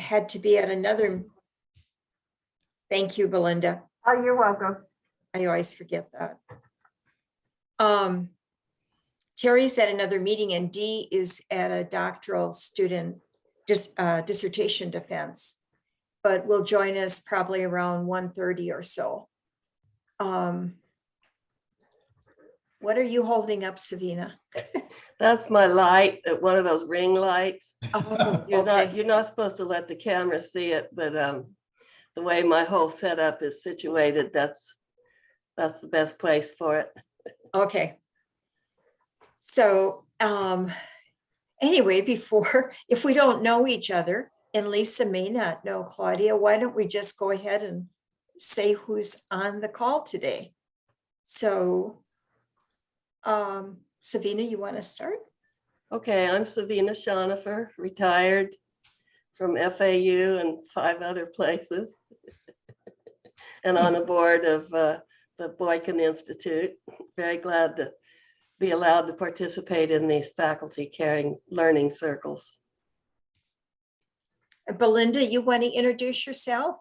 had to be at another. Thank you, Belinda. Oh, you're welcome. I always forget that. Terry's at another meeting and Dee is at a doctoral student dissertation defense, but will join us probably around 1:30 or so. What are you holding up, Savina? That's my light, one of those ring lights. Oh, You're not supposed to let the camera see it, but the way my whole setup is situated, that's the best place for it. okay. So anyway, if we don't know each other, and Lisa may not know Claudia, why don't we just go ahead and say who's on the call today? So Savina, you want to start? Okay, I'm Savina Shonifer, retired from FAU and 5 other places, and on the board of the Boykin Institute. Very glad to be allowed to participate in these faculty caring learning circles. Belinda, you want to introduce yourself?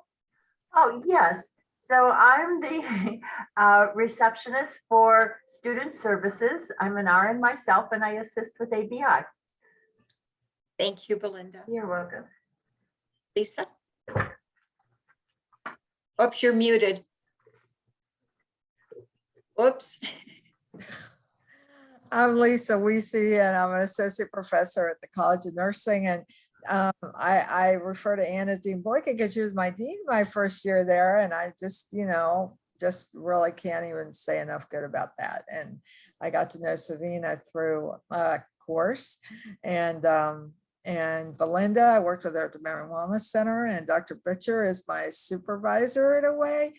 Oh, yes. So I'm the receptionist for student services. I'm an RN myself and I assist with ABI. Thank you, Belinda. You're welcome. Lisa? Oh, you're muted. Whoops. I'm Lisa Weesey, and I'm an associate professor at the College of Nursing. And I refer to Anna Dean Boykin because she was my dean my first year there. And I just really can't even say enough good about that. And I got to know Savina through a course. And Belinda, I worked with her at the Memory Wellness Center, and Dr. Bitcher is my supervisor in a way,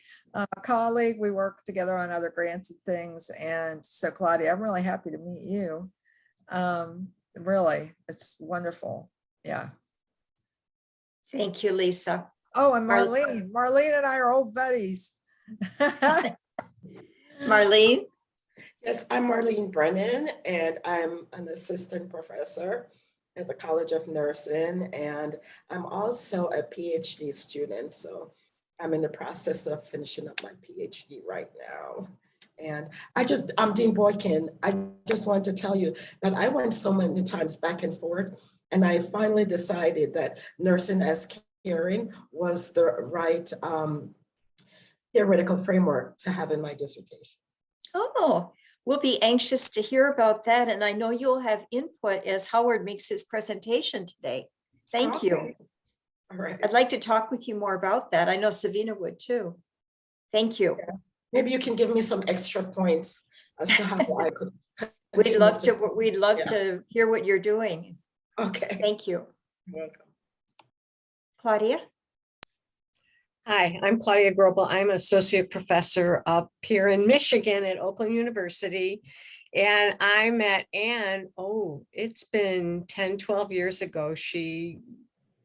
colleague. We work together on other grants and things. And so Claudia, I'm really happy to meet you. Really, it's wonderful. Yeah. Thank you, Lisa. Oh, and Marlene. Marlene and I are old buddies. Marlene? Yes, I'm Marlene Brennan, and I'm an assistant professor at the College of Nursing, and I'm also a PhD student. So I'm in the process of finishing up my PhD right now. And I'm Dean Boykin. I just want to tell you that I went so many times back and forth, and I finally decided that nursing as caring was the right theoretical framework to have in my dissertation. Oh, we'll be anxious to hear about that. And I know you'll have input as Howard makes his presentation today. Thank you. All right. I'd like to talk with you more about that. I know Savina would too. Thank you. Yeah. Maybe you can give me some extra points as to how I could. We'd love to hear what you're doing. Okay. Thank you. You're welcome. Claudia? Hi, I'm Claudia Grobel. I'm associate professor up here in Michigan at Oakland University. And I met Anne, it's been 10, 12 years ago. She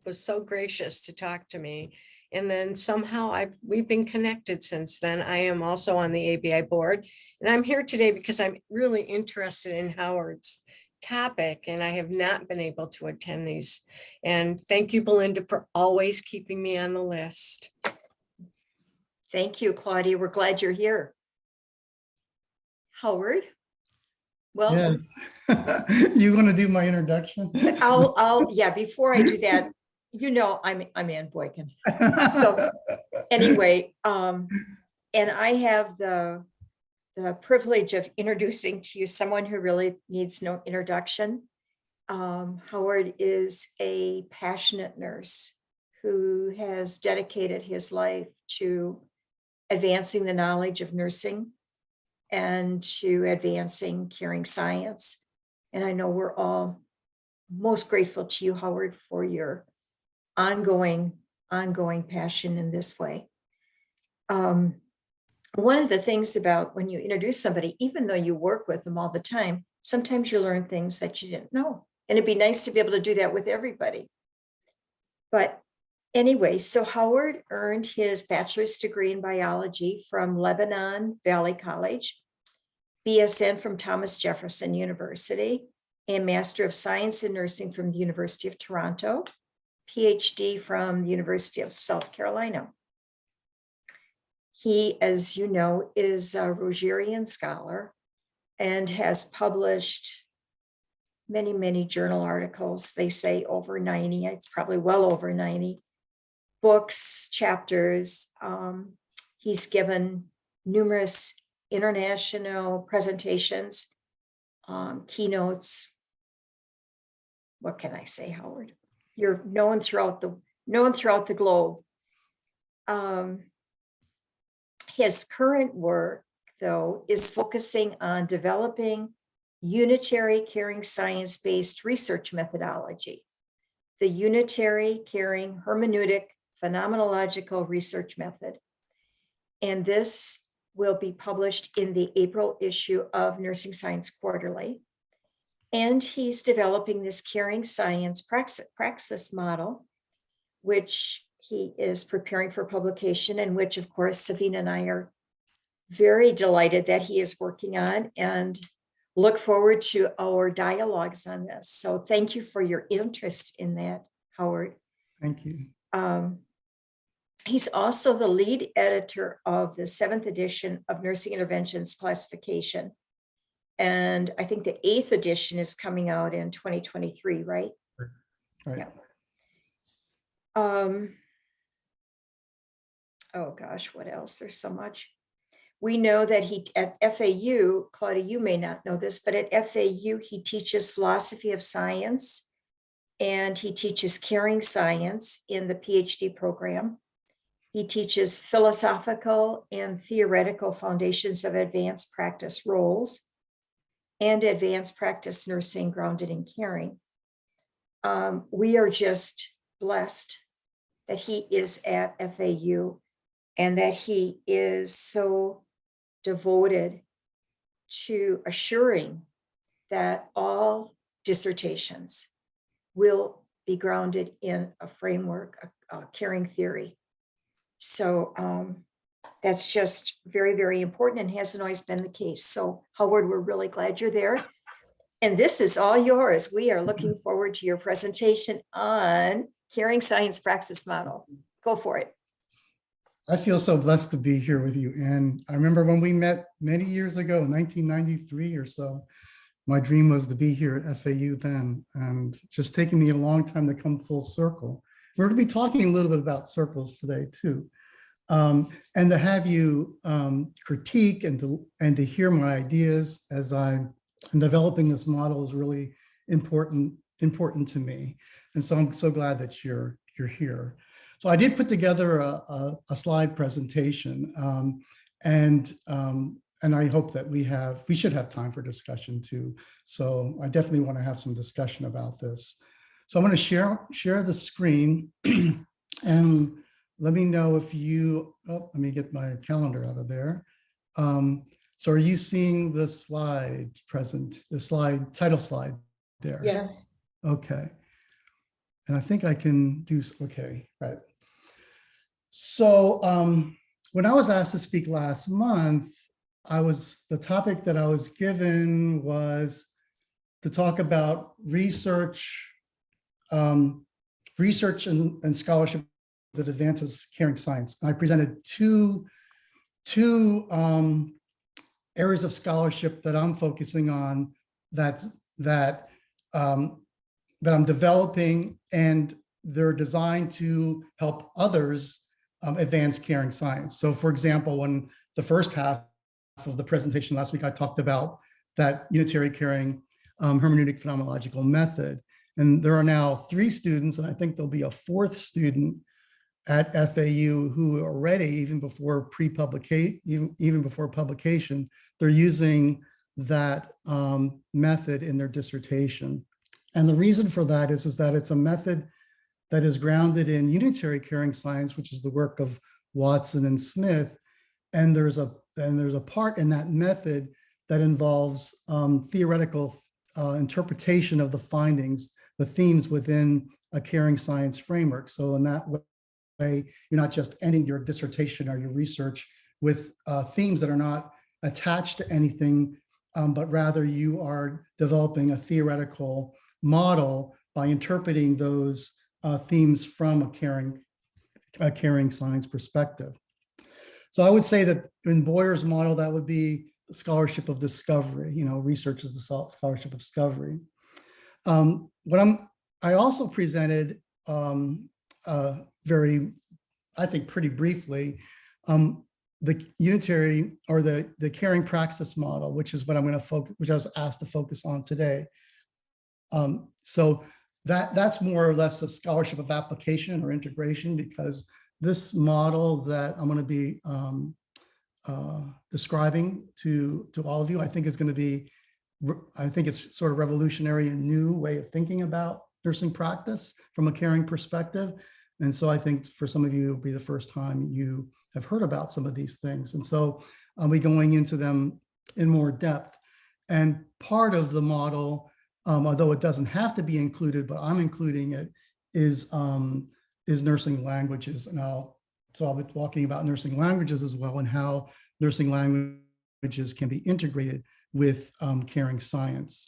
was so gracious to talk to me. And then somehow we've been connected since then. I am also on the ABI board. And I'm here today because I'm really interested in Howard's topic, and I have not been able to attend these. And thank you, Belinda, for always keeping me on the list. Thank you, Claudia. We're glad you're here. Howard? Well, yes. You want to do my introduction? yeah, before I do that, I'm Ann Boykin. So anyway, and I have the privilege of introducing to you someone who really needs no introduction. Howard is a passionate nurse who has dedicated his life to advancing the knowledge of nursing and to advancing caring science. And I know we're all most grateful to you, Howard, for your ongoing passion in this way. One of the things about when you introduce somebody, even though you work with them all the time, sometimes you learn things that you didn't know. And it'd be nice to be able to do that with everybody. But anyway, so Howard earned his bachelor's degree in biology from Lebanon Valley College, BSN from Thomas Jefferson University, and Master of Science in Nursing from the University of Toronto, PhD from the University of South Carolina. He, as you know, is a Rogerian scholar and has published many, many journal articles. They say over 90, it's probably well over 90 books, chapters. He's given numerous international presentations, keynotes. What can I say, Howard? You're known throughout the globe. His current work, though, is focusing on developing unitary caring science-based research methodology, the unitary caring hermeneutic phenomenological research method. And this will be published in the April issue of Nursing Science Quarterly. And he's developing this caring science praxis model, which he is preparing for publication, and which, of course, Savina and I are very delighted that he is working on, and look forward to our dialogues on this. So thank you for your interest in that, Howard. Thank you. He's also the lead editor of the 7th edition of Nursing Interventions Classification. And I think the 8th edition is coming out in 2023, right? Right. Yeah. Oh gosh, what else? There's so much. We know that he at FAU, Claudia, you may not know this, but at FAU, he teaches philosophy of science and he teaches caring science in the PhD program. He teaches philosophical and theoretical foundations of advanced practice roles and advanced practice nursing grounded in caring. We are just blessed that he is at FAU and that he is so devoted to assuring that all dissertations will be grounded in a framework, a caring theory. So that's just very, very important and hasn't always been the case. So Howard, we're really glad you're there. And this is all yours. We are looking forward to your presentation on caring science praxis model. Go for it. I feel so blessed to be here with you. And I remember when we met many years ago, 1993 or so, my dream was to be here at FAU then, and just taking me a long time to come full circle. We're going to be talking a little bit about circles today too. And to have you critique and to hear my ideas as I'm developing this model is really important to me. And so I'm so glad that you're here. So I did put together a slide presentation, and I hope that we should have time for discussion too. So I definitely want to have some discussion about this. So I'm going to share the screen and let me know if you, let me get my calendar out of there. So are you seeing the slide title slide there? Yes. Okay. And I think I can do, okay, right. So when I was asked to speak last month, the topic that I was given was to talk about research and scholarship that advances caring science. And I presented two areas of scholarship that I'm focusing on that I'm developing, and they're designed to help others advance caring science. So for example, when the first half of the presentation last week, I talked about that unitary caring hermeneutic phenomenological method. And there are now 3 students, and I think there'll be a 4th student at FAU who already, even before publication, they're using that method in their dissertation. And the reason for that is that it's a method that is grounded in unitary caring science, which is the work of Watson and Smith. And there's a part in that method that involves theoretical interpretation of the findings, the themes within a caring science framework. So in that way, you're not just ending your dissertation or your research with themes that are not attached to anything, but rather you are developing a theoretical model by interpreting those themes from a caring science perspective. So I would say that in Boyer's model, that would be the scholarship of discovery. Research is the scholarship of discovery. I also presented I think pretty briefly, the unitary or the caring praxis model, which is what I'm going to focus, which I was asked to focus on today. So that's more or less a scholarship of application or integration, because this model that I'm going to be describing to all of you, I think is going to be, I think it's sort of revolutionary and new way of thinking about nursing practice from a caring perspective. And so I think for some of you, it'll be the first time you have heard about some of these things. And so I'll be going into them in more depth. And part of the model, although it doesn't have to be included, but I'm including it, is nursing languages. And so I'll be talking about nursing languages as well, and how nursing languages can be integrated with caring science.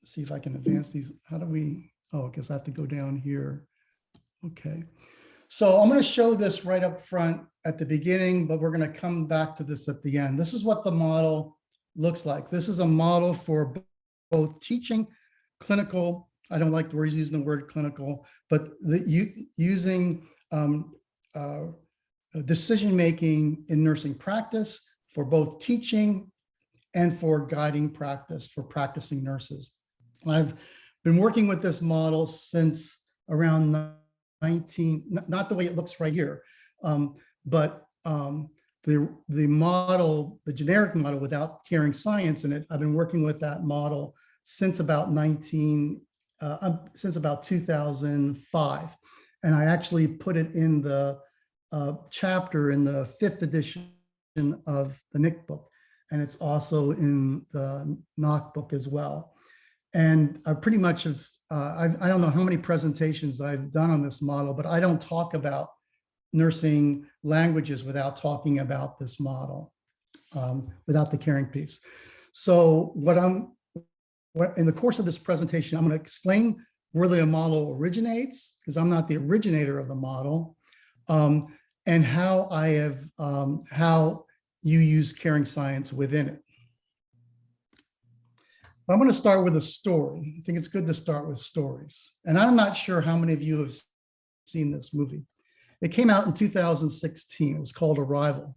See if I can advance these. How do we, I guess I have to go down here. Okay. So I'm going to show this right up front at the beginning, but we're going to come back to this at the end. This is what the model looks like. This is a model for both teaching, clinical, I don't like the word using the word clinical, but using decision-making in nursing practice for both teaching and for guiding practice for practicing nurses. I've been working with this model since around not the way it looks right here, but the model, the generic model without caring science in it. I've been working with that model since about 2005, and I actually put it in the chapter in the 5th edition of the NIC book, and it's also in the NOC book as well. And I pretty much have, I don't know how many presentations I've done on this model, but I don't talk about nursing languages without talking about this model, without the caring piece. So in the course of this presentation, I'm going to explain where the model originates, because I'm not the originator of the model, and how how you use caring science within it. I'm going to start with a story. I think it's good to start with stories. And I'm not sure how many of you have seen this movie. It came out in 2016. It was called Arrival.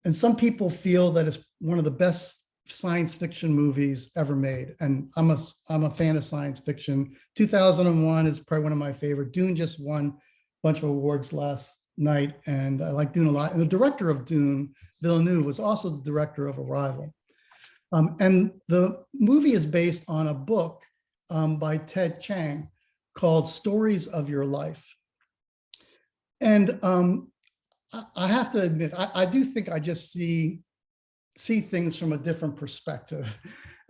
And some people feel that it's one of the best science fiction movies ever made. And I'm a fan of science fiction. 2001 is probably one of my favorite. Dune just won a bunch of awards last night, and I like Dune a lot. And the director of Dune, Villeneuve, was also the director of Arrival. And the movie is based on a book by Ted Chiang called Stories of Your Life. And I have to admit, I do think I just see things from a different perspective.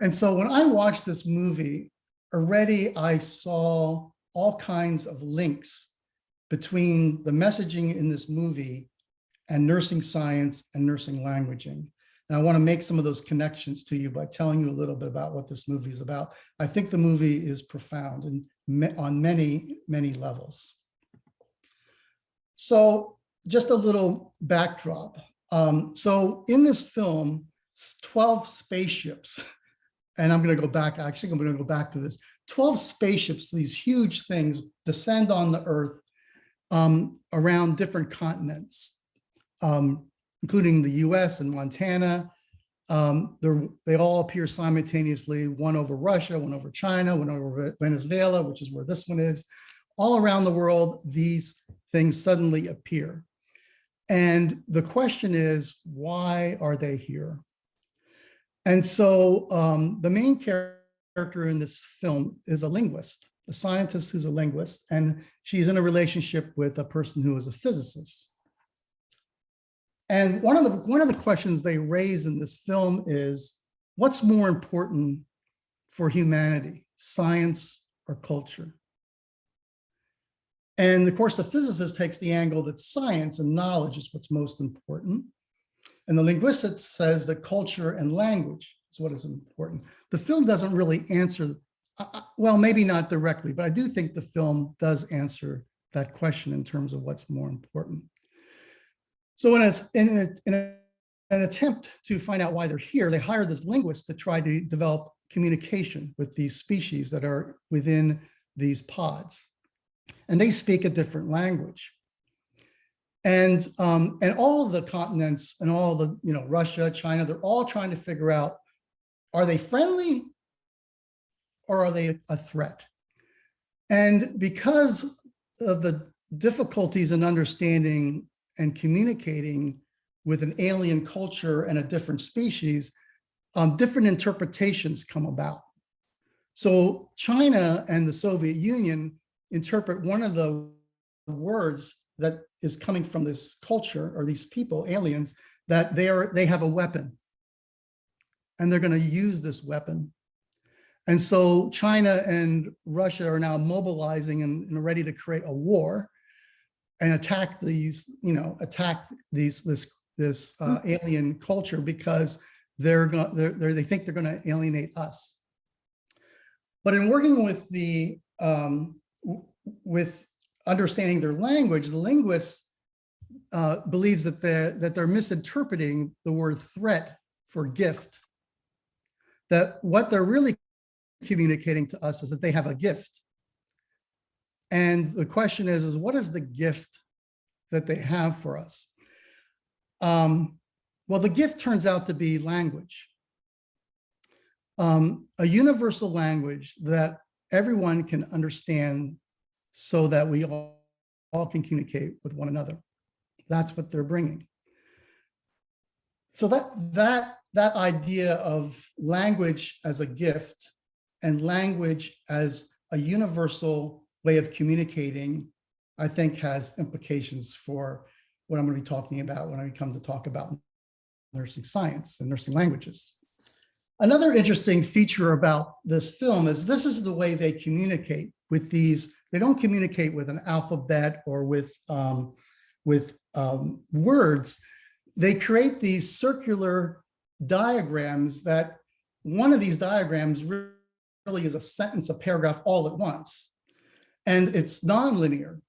And so when I watched this movie, already I saw all kinds of links between the messaging in this movie and nursing science and nursing languaging. And I want to make some of those connections to you by telling you a little bit about what this movie is about. I think the movie is profound and on many, many levels. So just a little backdrop. So in this film, 12 spaceships, and I'm going to go back, actually, I'm going to go back to this. 12 spaceships, these huge things, descend on the Earth around different continents, including the US and Montana. They all appear simultaneously, one over Russia, one over China, one over Venezuela, which is where this one is. All around the world, these things suddenly appear. And the question is, why are they here? And so the main character in this film is a linguist, a scientist who's a linguist, and she's in a relationship with a person who is a physicist. And one of the questions they raise in this film is, what's more important for humanity, science or culture? And of course, the physicist takes the angle that science and knowledge is what's most important. And the linguist says that culture and language is what is important. The film doesn't really answer well, maybe not directly, but I do think the film does answer that question in terms of what's more important. So in an attempt to find out why they're here, they hired this linguist to try to develop communication with these species that are within these pods. And they speak a different language. And all of the continents and all the, Russia, China, they're all trying to figure out, are they friendly or are they a threat? And because of the difficulties in understanding and communicating with an alien culture and a different species, different interpretations come about. So China and the Soviet Union interpret one of the words that is coming from this culture or these people, aliens, that they have a weapon and they're going to use this weapon. And so China and Russia are now mobilizing and ready to create a war and attack these, this alien culture because they think they're going to alienate us. But in working with with understanding their language, the linguist believes that they're misinterpreting the word threat for gift. That what they're really communicating to us is that they have a gift. And the question is what is the gift that they have for us? Well, the gift turns out to be language. A universal language that everyone can understand so that we all can communicate with one another. That's what they're bringing. So that idea of language as a gift and language as a universal way of communicating, I think has implications for what I'm going to be talking about when I come to talk about nursing science and nursing languages. Another interesting feature about this film is this is the way they communicate with these. They don't communicate with an alphabet or with words. They create these circular diagrams that one of these diagrams really is a sentence, a paragraph all at once. And it's nonlinear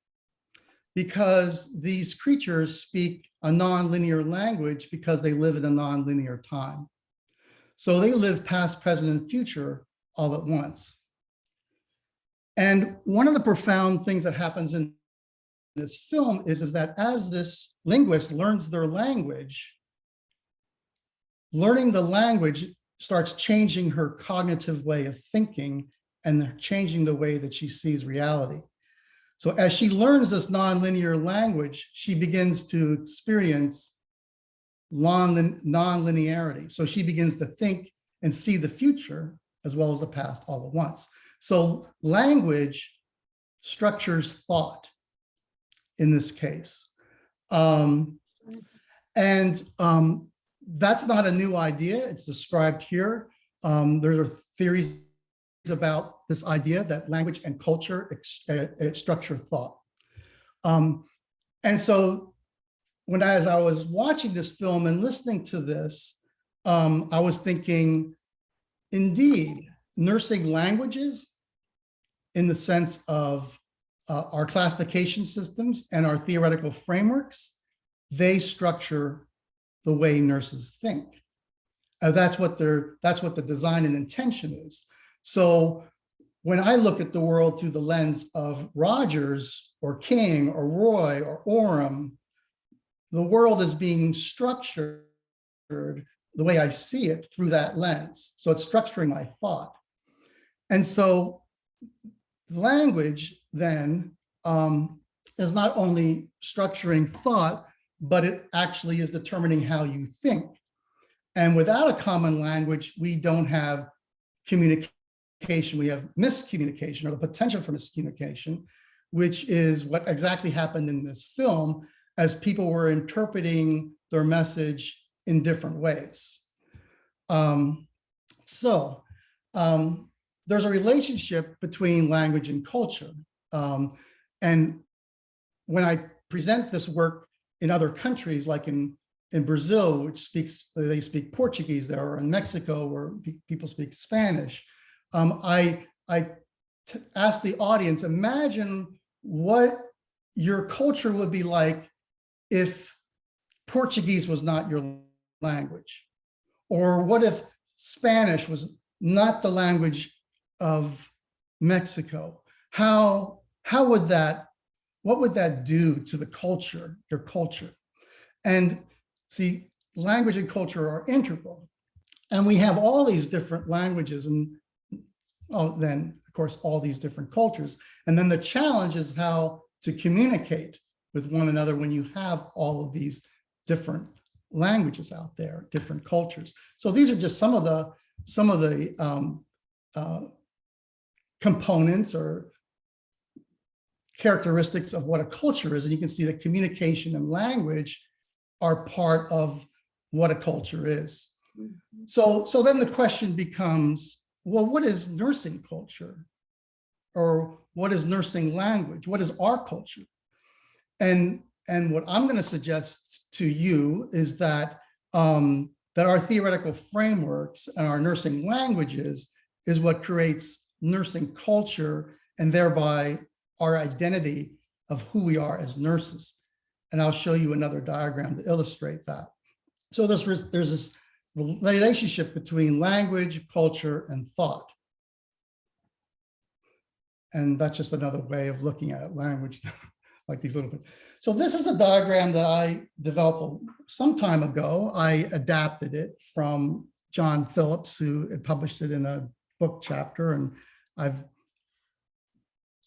because these creatures speak a nonlinear language because they live in a nonlinear time. So they live past, present, and future all at once. And one of the profound things that happens in this film is that as this linguist learns their language, learning the language starts changing her cognitive way of thinking and changing the way that she sees reality. So as she learns this nonlinear language, she begins to experience non-linearity. So she begins to think and see the future as well as the past all at once. So language structures thought in this case. That's not a new idea. It's described here. There are theories about this idea that language and culture structure thought. And so as I was watching this film and listening to this, I was thinking, indeed, nursing languages in the sense of our classification systems and our theoretical frameworks, they structure the way nurses think. That's what the design and intention is. So when I look at the world through the lens of Rogers or King or Roy or Oram, the world is being structured the way I see it through that lens. So it's structuring my thought. And so language then is not only structuring thought, but it actually is determining how you think. And without a common language, we don't have communication. We have miscommunication or the potential for miscommunication, which is what exactly happened in this film as people were interpreting their message in different ways. There's a relationship between language and culture. And when I present this work in other countries, like in Brazil, which they speak Portuguese there, or in Mexico, where people speak Spanish, I asked the audience, imagine what your culture would be like if Portuguese was not your language, or what if Spanish was not the language of Mexico? What would that do to the culture, your culture? And see, language and culture are integral. And we have all these different languages and then of course, all these different cultures. And then the challenge is how to communicate with one another when you have all of these different languages out there, different cultures. So these are just some of the components or characteristics of what a culture is. And you can see that communication and language are part of what a culture is. So then the question becomes, well, what is nursing culture? Or what is nursing language? What is our culture? And what I'm going to suggest to you is that that our theoretical frameworks and our nursing languages is what creates nursing culture and thereby our identity of who we are as nurses. And I'll show you another diagram to illustrate that. So there's this relationship between language, culture, and thought. And that's just another way of looking at it, language, like these little bit. So this is a diagram that I developed some time ago. I adapted it from John Phillips, who had published it in a book chapter, and I've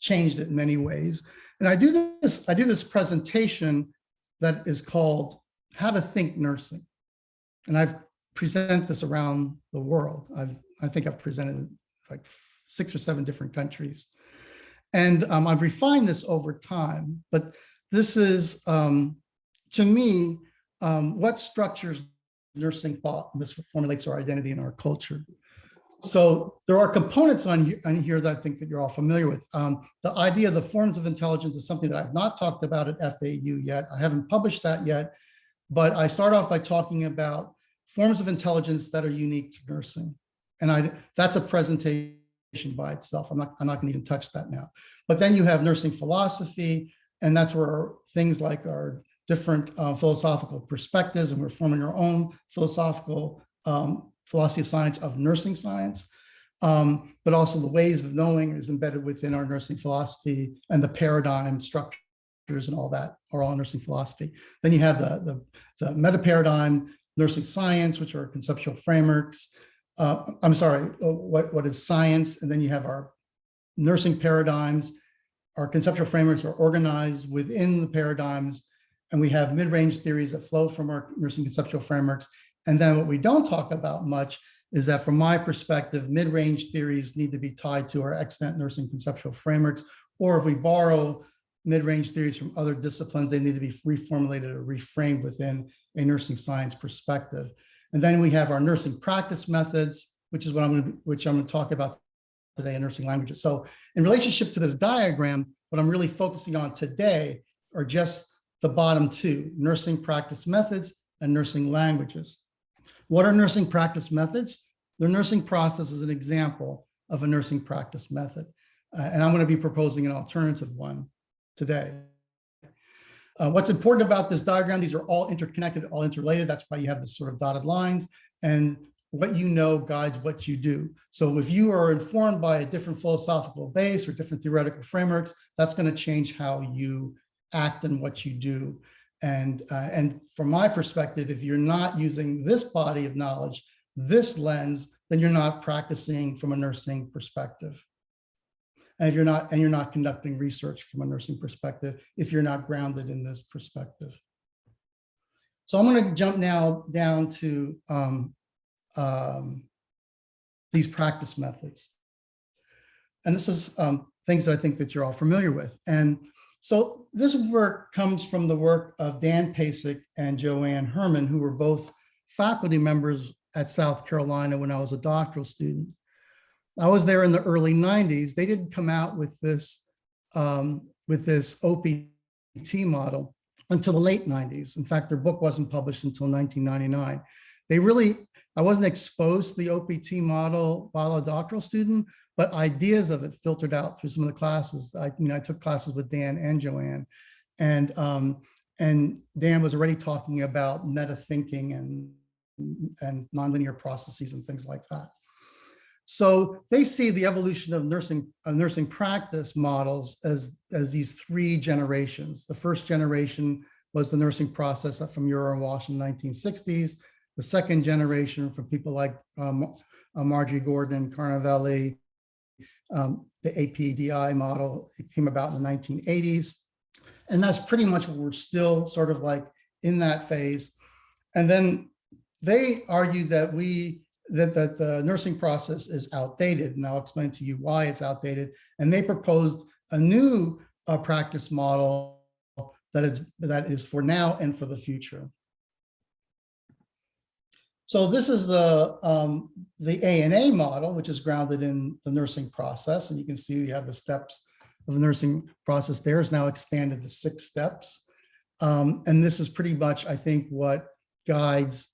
changed it in many ways. And I do this presentation that is called How to Think Nursing. And I've presented this around the world. I think I've presented it like 6 or 7 different countries. And I've refined this over time, but this is, to me, what structures nursing thought, and this formulates our identity and our culture. So there are components on here that I think that you're all familiar with. The idea of the forms of intelligence is something that I've not talked about at FAU yet. I haven't published that yet, but I start off by talking about forms of intelligence that are unique to nursing. And that's a presentation by itself. I'm not going to even touch that now. But then you have nursing philosophy, and that's where things like our different philosophical perspectives, and we're forming our own philosophical philosophy of science of nursing science, but also the ways of knowing is embedded within our nursing philosophy, and the paradigm structures and all that are all nursing philosophy. Then you have the meta paradigm, nursing science, which are conceptual frameworks. I'm sorry, what is science? And then you have our nursing paradigms. Our conceptual frameworks are organized within the paradigms, and we have mid-range theories that flow from our nursing conceptual frameworks. And then what we don't talk about much is that from my perspective, mid-range theories need to be tied to our extant nursing conceptual frameworks, or if we borrow mid-range theories from other disciplines, they need to be reformulated or reframed within a nursing science perspective. And then we have our nursing practice methods, which is what I'm going to talk about today in nursing languages. So in relationship to this diagram, what I'm really focusing on today are just the bottom two, nursing practice methods and nursing languages. What are nursing practice methods? The nursing process is an example of a nursing practice method. And I'm going to be proposing an alternative one today. What's important about this diagram, these are all interconnected, all interrelated. That's why you have this sort of dotted lines, and what you know guides what you do. So if you are informed by a different philosophical base or different theoretical frameworks, that's going to change how you act and what you do. And from my perspective, if you're not using this body of knowledge, this lens, then you're not practicing from a nursing perspective. And if you're not conducting research from a nursing perspective, if you're not grounded in this perspective. So I'm going to jump now down to these practice methods. And this is things that I think that you're all familiar with. And so this work comes from the work of Dan Pasek and Joanne Herman, who were both faculty members at South Carolina when I was a doctoral student. I was there in the early 90s. They didn't come out with this OPT model until the late 90s. In fact, their book wasn't published until 1999. I wasn't exposed to the OPT model while a doctoral student, but ideas of it filtered out through some of the classes. I took classes with Dan and Joanne, and Dan was already talking about meta thinking and nonlinear processes and things like that. So they see the evolution of nursing practice models as these three generations. The first generation was the nursing process from Uriah and Walsh in the 1960s. The second generation from people like Marjorie Gordon and Carnavelli, the APDI model, it came about in the 1980s. And that's pretty much what we're still sort of like in that phase. And then they argued that that the nursing process is outdated, and I'll explain to you why it's outdated. And they proposed a new practice model that is for now and for the future. So this is the ANA model, which is grounded in the nursing process, and you can see you have the steps of the nursing process there. Is now expanded to 6 steps, and this is pretty much, I think, what guides.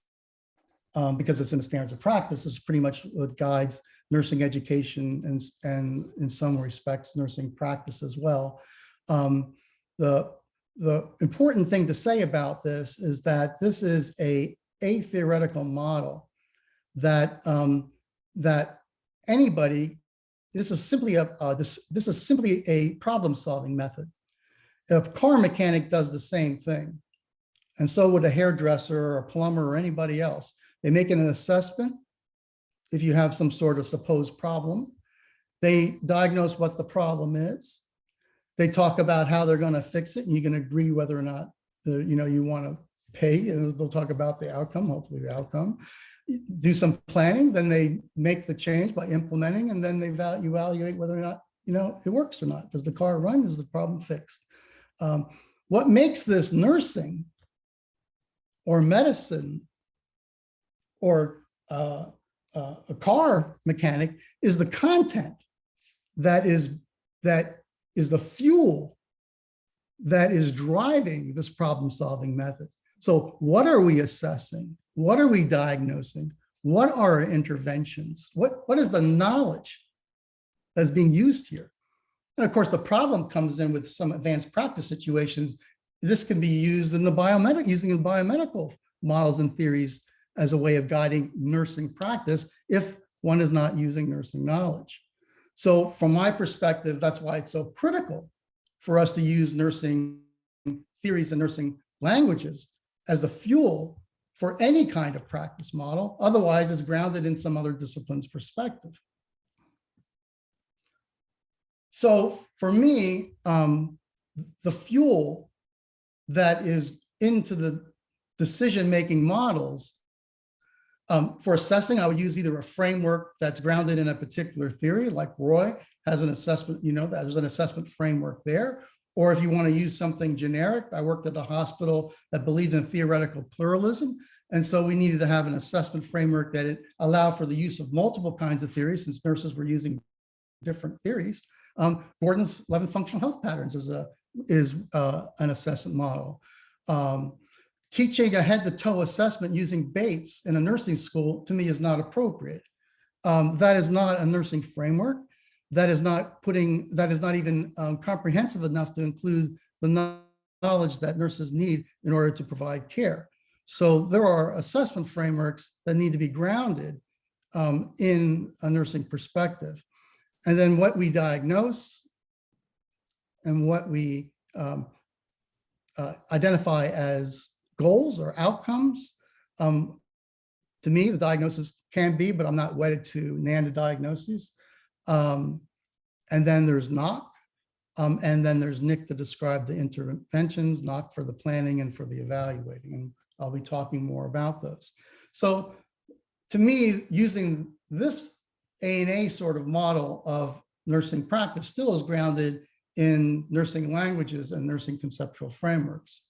Because it's in the standards of practice, is pretty much what guides nursing education and in some respects, nursing practice as well. The important thing to say about this is that this is a theoretical model that that anybody, this is simply a problem-solving method. A car mechanic does the same thing, and so would a hairdresser or a plumber or anybody else. They make an assessment if you have some sort of supposed problem. They diagnose what the problem is. They talk about how they're going to fix it, and you can agree whether or not you want to pay. And they'll talk about the outcome, hopefully the outcome. Do some planning, then they make the change by implementing, and then they evaluate whether or not it works or not. Does the car run? Is the problem fixed? What makes this nursing or medicine or a car mechanic is the content that is the fuel that is driving this problem-solving method. So what are we assessing? What are we diagnosing? What are our interventions? What is the knowledge that's being used here? And of course, the problem comes in with some advanced practice situations. This can be used in using the biomedical models and theories as a way of guiding nursing practice if one is not using nursing knowledge. So from my perspective, that's why it's so critical for us to use nursing theories and nursing languages as the fuel for any kind of practice model. Otherwise, it's grounded in some other discipline's perspective. So for me, the fuel that is into the decision-making models, for assessing, I would use either a framework that's grounded in a particular theory, like Roy has an assessment, there's an assessment framework there. Or if you want to use something generic, I worked at a hospital that believed in theoretical pluralism. And so we needed to have an assessment framework that it allowed for the use of multiple kinds of theories, since nurses were using different theories. Gordon's 11 functional health patterns is an assessment model. Teaching a head-to-toe assessment using Bates in a nursing school, to me, is not appropriate. That is not a nursing framework. That is not even comprehensive enough to include the knowledge that nurses need in order to provide care. So there are assessment frameworks that need to be grounded in a nursing perspective. And then what we diagnose and what we identify as goals or outcomes. To me, the diagnosis can be, but I'm not wedded to NANDA diagnoses. And then there's NOC, and then there's NIC to describe the interventions, NOC for the planning and for the evaluating. And I'll be talking more about those. So to me, using this ANA sort of model of nursing practice still is grounded in nursing languages and nursing conceptual frameworks.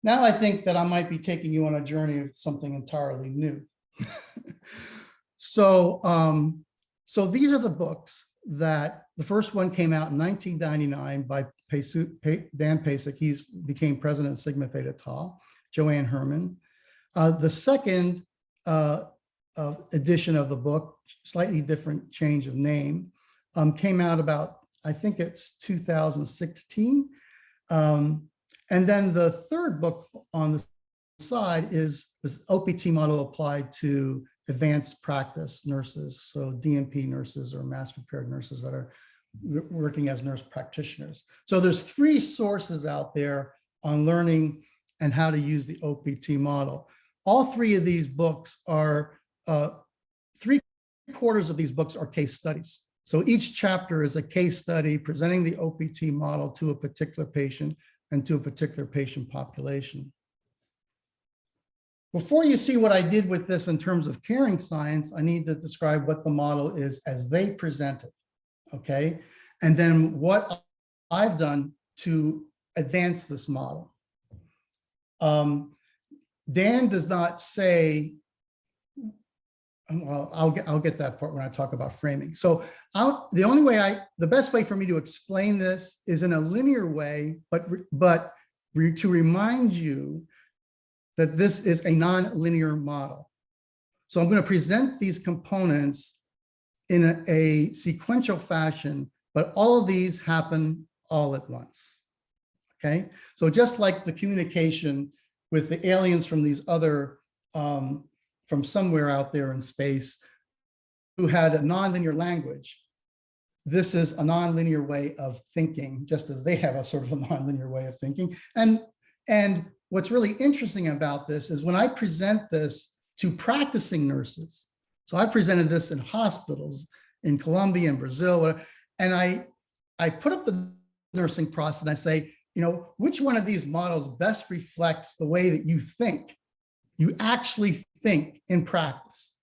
Now I think that I might be taking you on a journey of something entirely new. So these are the books that the first one came out in 1999 by Dan Pasek. He became president of Sigma Theta Tau, Joanne Herman. The second edition of the book, slightly different change of name, came out about, I think it's 2016. And then the third book on the side is this OPT model applied to advanced practice nurses, so DNP nurses or master prepared nurses that are working as nurse practitioners. So there's 3 sources out there on learning and how to use the OPT model. All 3 of these books are, 3/4 of these books are case studies. So each chapter is a case study presenting the OPT model to a particular patient and to a particular patient population. Before you see what I did with this in terms of caring science, I need to describe what the model is as they present it, okay? And then what I've done to advance this model. Dan does not say, well, I'll get that part when I talk about framing. So the best way for me to explain this is in a linear way, but to remind you that this is a non-linear model. So I'm going to present these components in a sequential fashion, but all of these happen all at once. Okay, so just like the communication with the aliens from these other, from somewhere out there in space, who had a nonlinear language, this is a nonlinear way of thinking, just as they have a sort of a nonlinear way of thinking. And what's really interesting about this is when I present this to practicing nurses, so I presented this in hospitals in Colombia and Brazil, and I put up the nursing process and I say, you know, which one of these models best reflects the way that you think, you actually think in practice?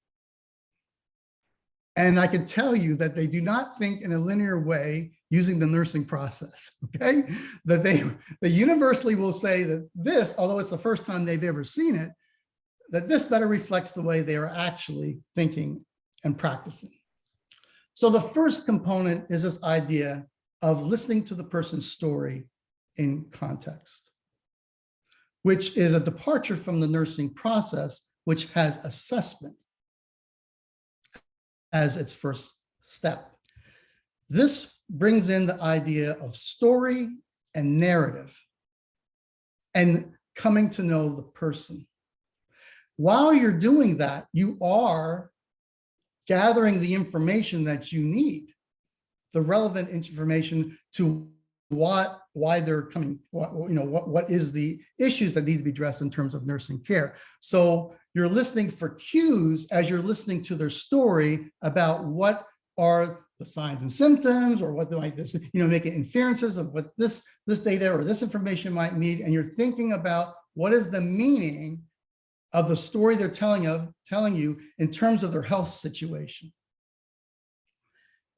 And I can tell you that they do not think in a linear way using the nursing process, okay? That they universally will say that this, although it's the first time they've ever seen it, that this better reflects the way they are actually thinking and practicing. So the first component is this idea of listening to the person's story in context, which is a departure from the nursing process, which has assessment as its first step. This brings in the idea of story and narrative and coming to know the person. While you're doing that, you are gathering the information that you need, the relevant information to why they're coming, what is the issues that need to be addressed in terms of nursing care. So you're listening for cues as you're listening to their story about what are the signs and symptoms, or what might this, making inferences of what this data or this information might mean, and you're thinking about what is the meaning of the story they're telling you in terms of their health situation.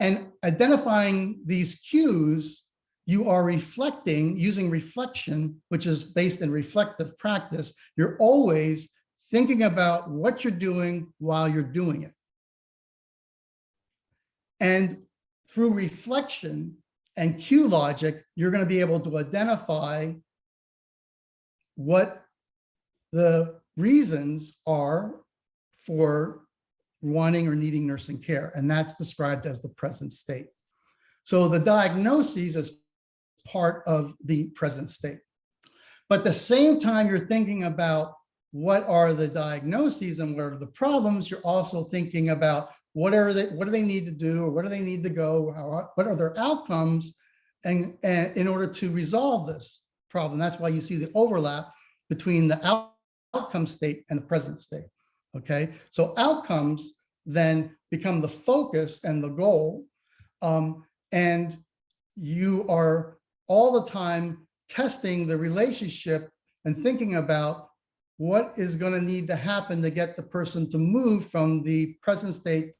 And identifying these cues, you are reflecting, using reflection, which is based in reflective practice. You're always thinking about what you're doing while you're doing it. And through reflection and cue logic, you're going to be able to identify what the reasons are for wanting or needing nursing care. And that's described as the present state. So the diagnoses is part of the present state. But at the same time, you're thinking about what are the diagnoses and what are the problems, you're also thinking about what do they need to do, or where do they need to go, what are their outcomes, and in order to resolve this problem. That's why you see the overlap between the outcome state and the present state. Okay, so outcomes then become the focus and the goal, and you are all the time testing the relationship and thinking about what is going to need to happen to get the person to move from the present state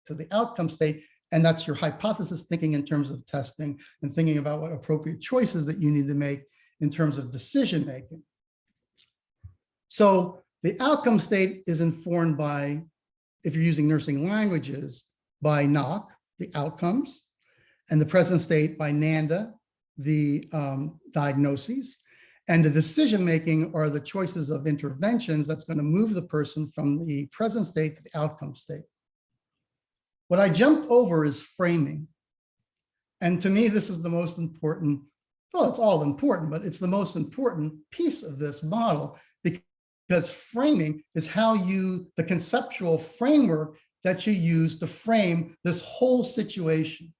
to the outcome state. And that's your hypothesis thinking in terms of testing and thinking about what appropriate choices that you need to make in terms of decision making. So the outcome state is informed by, if you're using nursing languages, by NOC, the outcomes, and the present state by NANDA, the diagnoses. And the decision-making are the choices of interventions that's going to move the person from the present state to the outcome state. What I jumped over is framing. And to me, this is the most important, well, it's all important, but it's the most important piece of this model, because framing is how the conceptual framework that you use to frame this whole situation.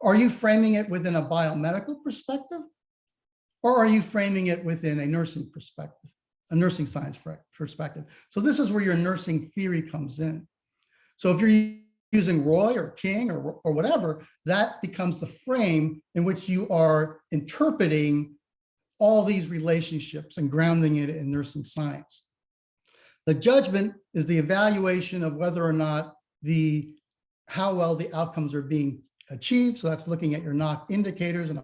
Are you framing it within a biomedical perspective? Or are you framing it within a nursing perspective, a nursing science perspective? So this is where your nursing theory comes in. So if you're using Roy or King or whatever, that becomes the frame in which you are interpreting all these relationships and grounding it in nursing science. The judgment is the evaluation of whether or not how well the outcomes are being achieved. So that's looking at your NOC indicators, and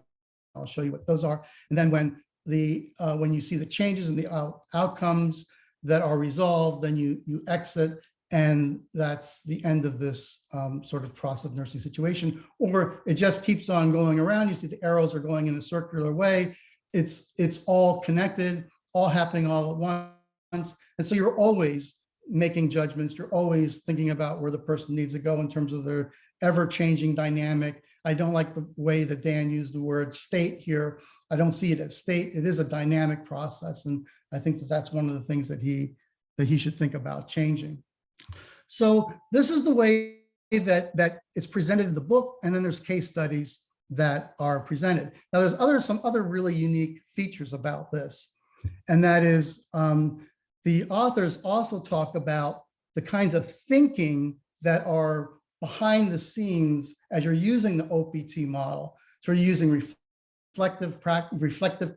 I'll show you what those are. And then when you see the changes in the outcomes that are resolved, then you exit, and that's the end of this sort of process of nursing situation. Or it just keeps on going around. You see the arrows are going in a circular way. It's all connected, all happening all at once. And so you're always making judgments. You're always thinking about where the person needs to go in terms of their ever-changing dynamic. I don't like the way that Dan used the word state here. I don't see it as state. It is a dynamic process. And I think that that's one of the things that he should think about changing. So this is the way that it's presented in the book. And then there's case studies that are presented. Now there's some other really unique features about this. And that is the authors also talk about the kinds of thinking that are behind the scenes as you're using the OPT model. So you're using reflective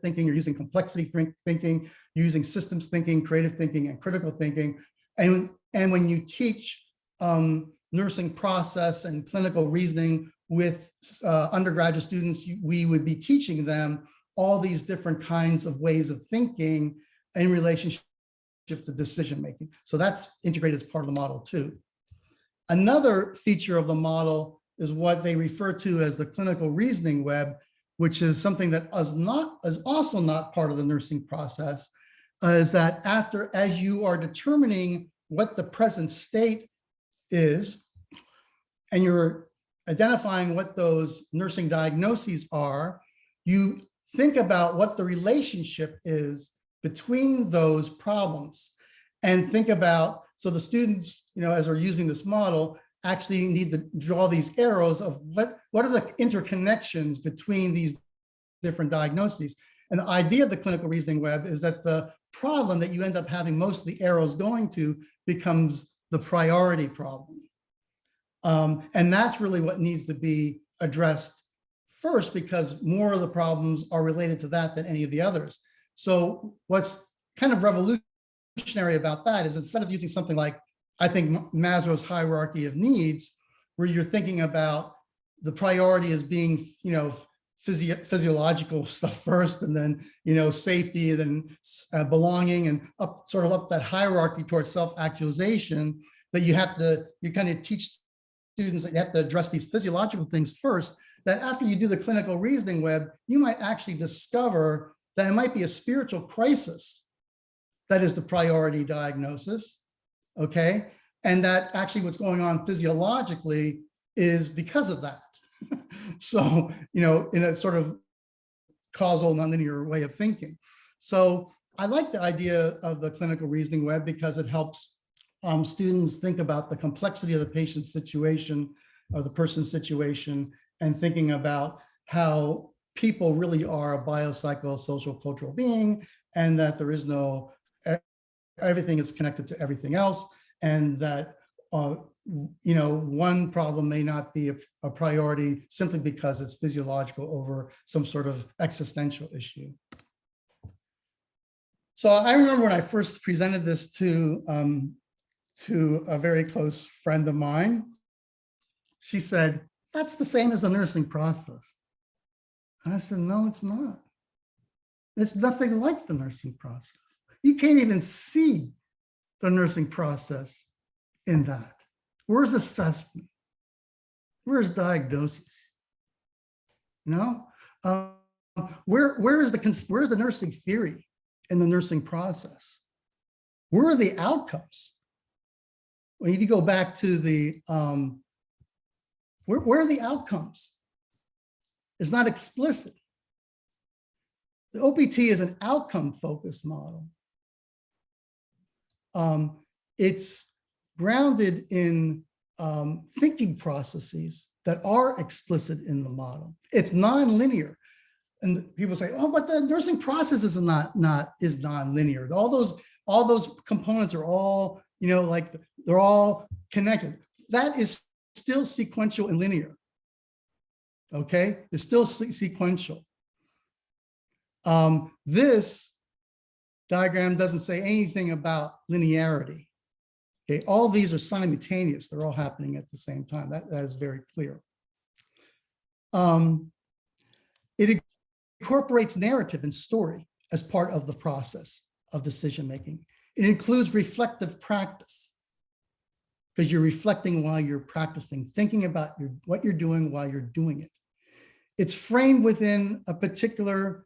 thinking, you're using complexity thinking, using systems thinking, creative thinking, and critical thinking. And when you teach nursing process and clinical reasoning with undergraduate students, we would be teaching them all these different kinds of ways of thinking in relationship to decision-making. So that's integrated as part of the model too. Another feature of the model is what they refer to as the clinical reasoning web, which is something that is also not part of the nursing process, is that as you are determining what the present state is, and you're identifying what those nursing diagnoses are, you think about what the relationship is between those problems, and think about, so the students, as we're using this model, actually need to draw these arrows of what are the interconnections between these different diagnoses. And the idea of the clinical reasoning web is that the problem that you end up having most of the arrows going to becomes the priority problem. And that's really what needs to be addressed first, because more of the problems are related to that than any of the others. So what's kind of revolutionary about that is, instead of using something like, I think, Maslow's hierarchy of needs, where you're thinking about the priority as being, physiological stuff first, and then, safety, and then belonging, and up that hierarchy towards self-actualization, that you kind of teach students that you have to address these physiological things first, that after you do the clinical reasoning web, you might actually discover that it might be a spiritual crisis that is the priority diagnosis, okay? And that actually what's going on physiologically is because of that. So, in a sort of causal, nonlinear way of thinking. So I like the idea of the clinical reasoning web because it helps students think about the complexity of the patient's situation or the person's situation, and thinking about how people really are a biopsychosocial cultural being, and that there is everything is connected to everything else, and that one problem may not be a priority simply because it's physiological over some sort of existential issue. So I remember when I first presented this to a very close friend of mine, she said, "That's the same as the nursing process." And I said, "No, it's not. It's nothing like the nursing process. You can't even see the nursing process in that. Where's assessment? Where's diagnosis? where's the nursing theory in the nursing process? Where are the outcomes? Well, if you go back to the, where are the outcomes? It's not explicit. The OPT is an outcome-focused model. It's grounded in thinking processes that are explicit in the model. It's non-linear. And people say, oh, but the nursing process is non-linear. All those components are all, like they're all connected. That is still sequential and linear. Okay, it's still sequential. This diagram doesn't say anything about linearity. Okay, all these are simultaneous. They're all happening at the same time. That is very clear. It incorporates narrative and story as part of the process of decision making. It includes reflective practice because you're reflecting while you're practicing, thinking about what you're doing while you're doing it. It's framed within a particular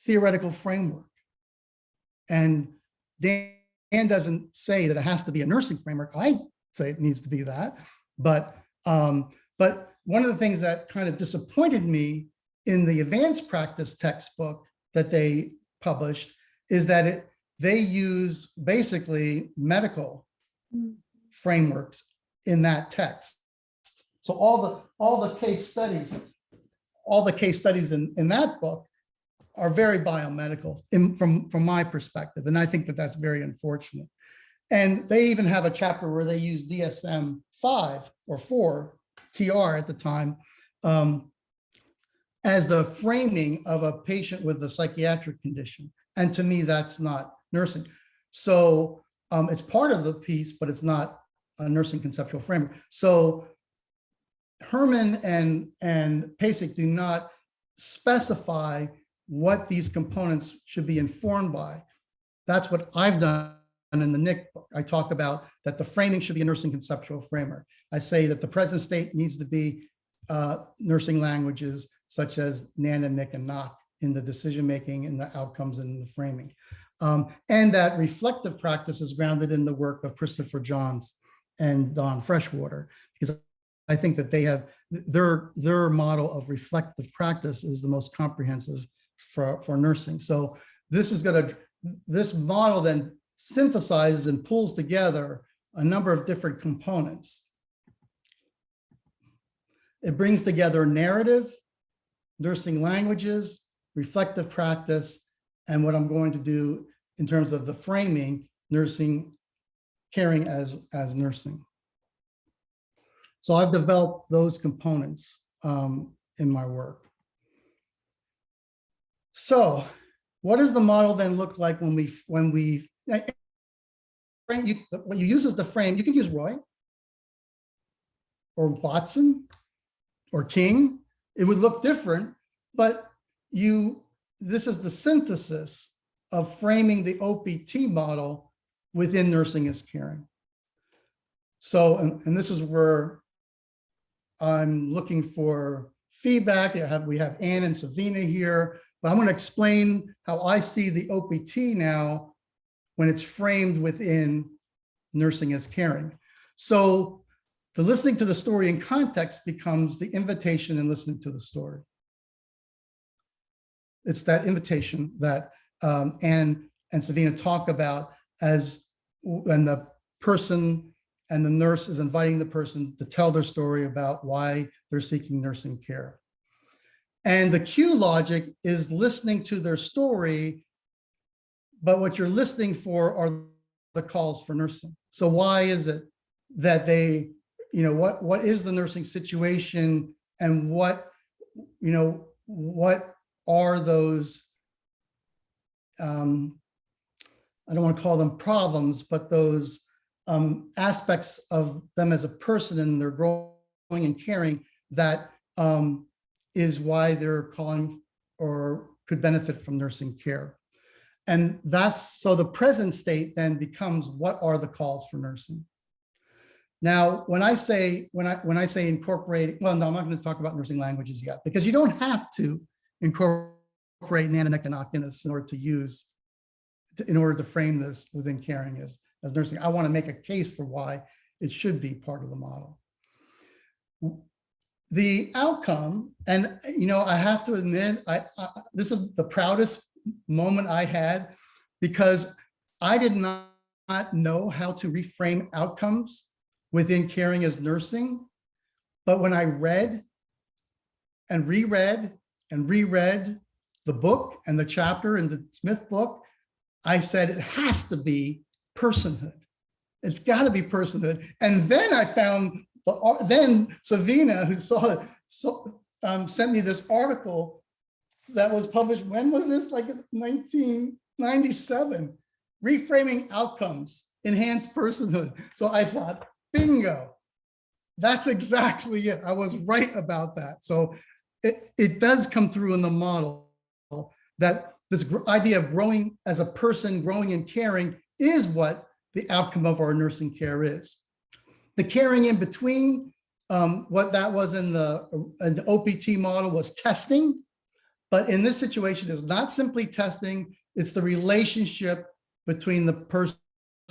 theoretical framework. And Dan doesn't say that it has to be a nursing framework. I say it needs to be that. But one of the things that kind of disappointed me in the advanced practice textbook that they published is that they use basically medical frameworks in that text. So all the case studies in that book are very biomedical from my perspective. And I think that that's very unfortunate. And they even have a chapter where they use DSM-5 or 4 TR at the time as the framing of a patient with a psychiatric condition. And to me, that's not nursing. So it's part of the piece, but it's not a nursing conceptual framework. So Herman and Pasek do not specify what these components should be informed by. That's what I've done in the Nick book. I talk about that the framing should be a nursing conceptual framework. I say that the present state needs to be nursing languages such as NANA, NIC, and NOC in the decision-making and the outcomes and the framing. And that reflective practice is grounded in the work of Christopher Johns and Don Freshwater, because I think that they have their model of reflective practice is the most comprehensive for nursing. So this model then synthesizes and pulls together a number of different components. It brings together narrative, nursing languages, reflective practice, and what I'm going to do in terms of the framing, nursing, caring as nursing. So I've developed those components in my work. So what does the model then look like when you use as the frame? You can use Roy or Watson or King. It would look different, but this is the synthesis of framing the OPT model within nursing as caring. So, and this is where I'm looking for feedback. We have Ann and Savina here, but I'm going to explain how I see the OPT now when it's framed within nursing as caring. So the listening to the story in context becomes the invitation and listening to the story. It's that invitation that Ann and Savina talk about as when the person and the nurse is inviting the person to tell their story about why they're seeking nursing care. And the cue logic is listening to their story, but what you're listening for are the calls for nursing. So why is it that they, what is the nursing situation and what are those, I don't want to call them problems, but those aspects of them as a person and their growing and caring that is why they're calling or could benefit from nursing care. And so the present state then becomes, what are the calls for nursing? Now, when I say incorporate, well, no, I'm not going to talk about nursing languages yet, because you don't have to incorporate incorporate Nanonectin in order to use, in order to frame this within caring as nursing. I want to make a case for why it should be part of the model. The outcome, and I have to admit, this is the proudest moment I had, because I did not know how to reframe outcomes within caring as nursing. But when I read and reread and reread the book and the chapter in the Smith book, I said, it has to be personhood. It's got to be personhood. And then I found, then Savina, who saw it, sent me this article that was published. When was this? Like 1997, reframing outcomes, enhanced personhood. So I thought, bingo, that's exactly it. I was right about that. So it does come through in the model that this idea of growing as a person, growing and caring, is what the outcome of our nursing care is. The caring in between, what that was in the OPT model was testing, but in this situation is not simply testing, it's the relationship between the person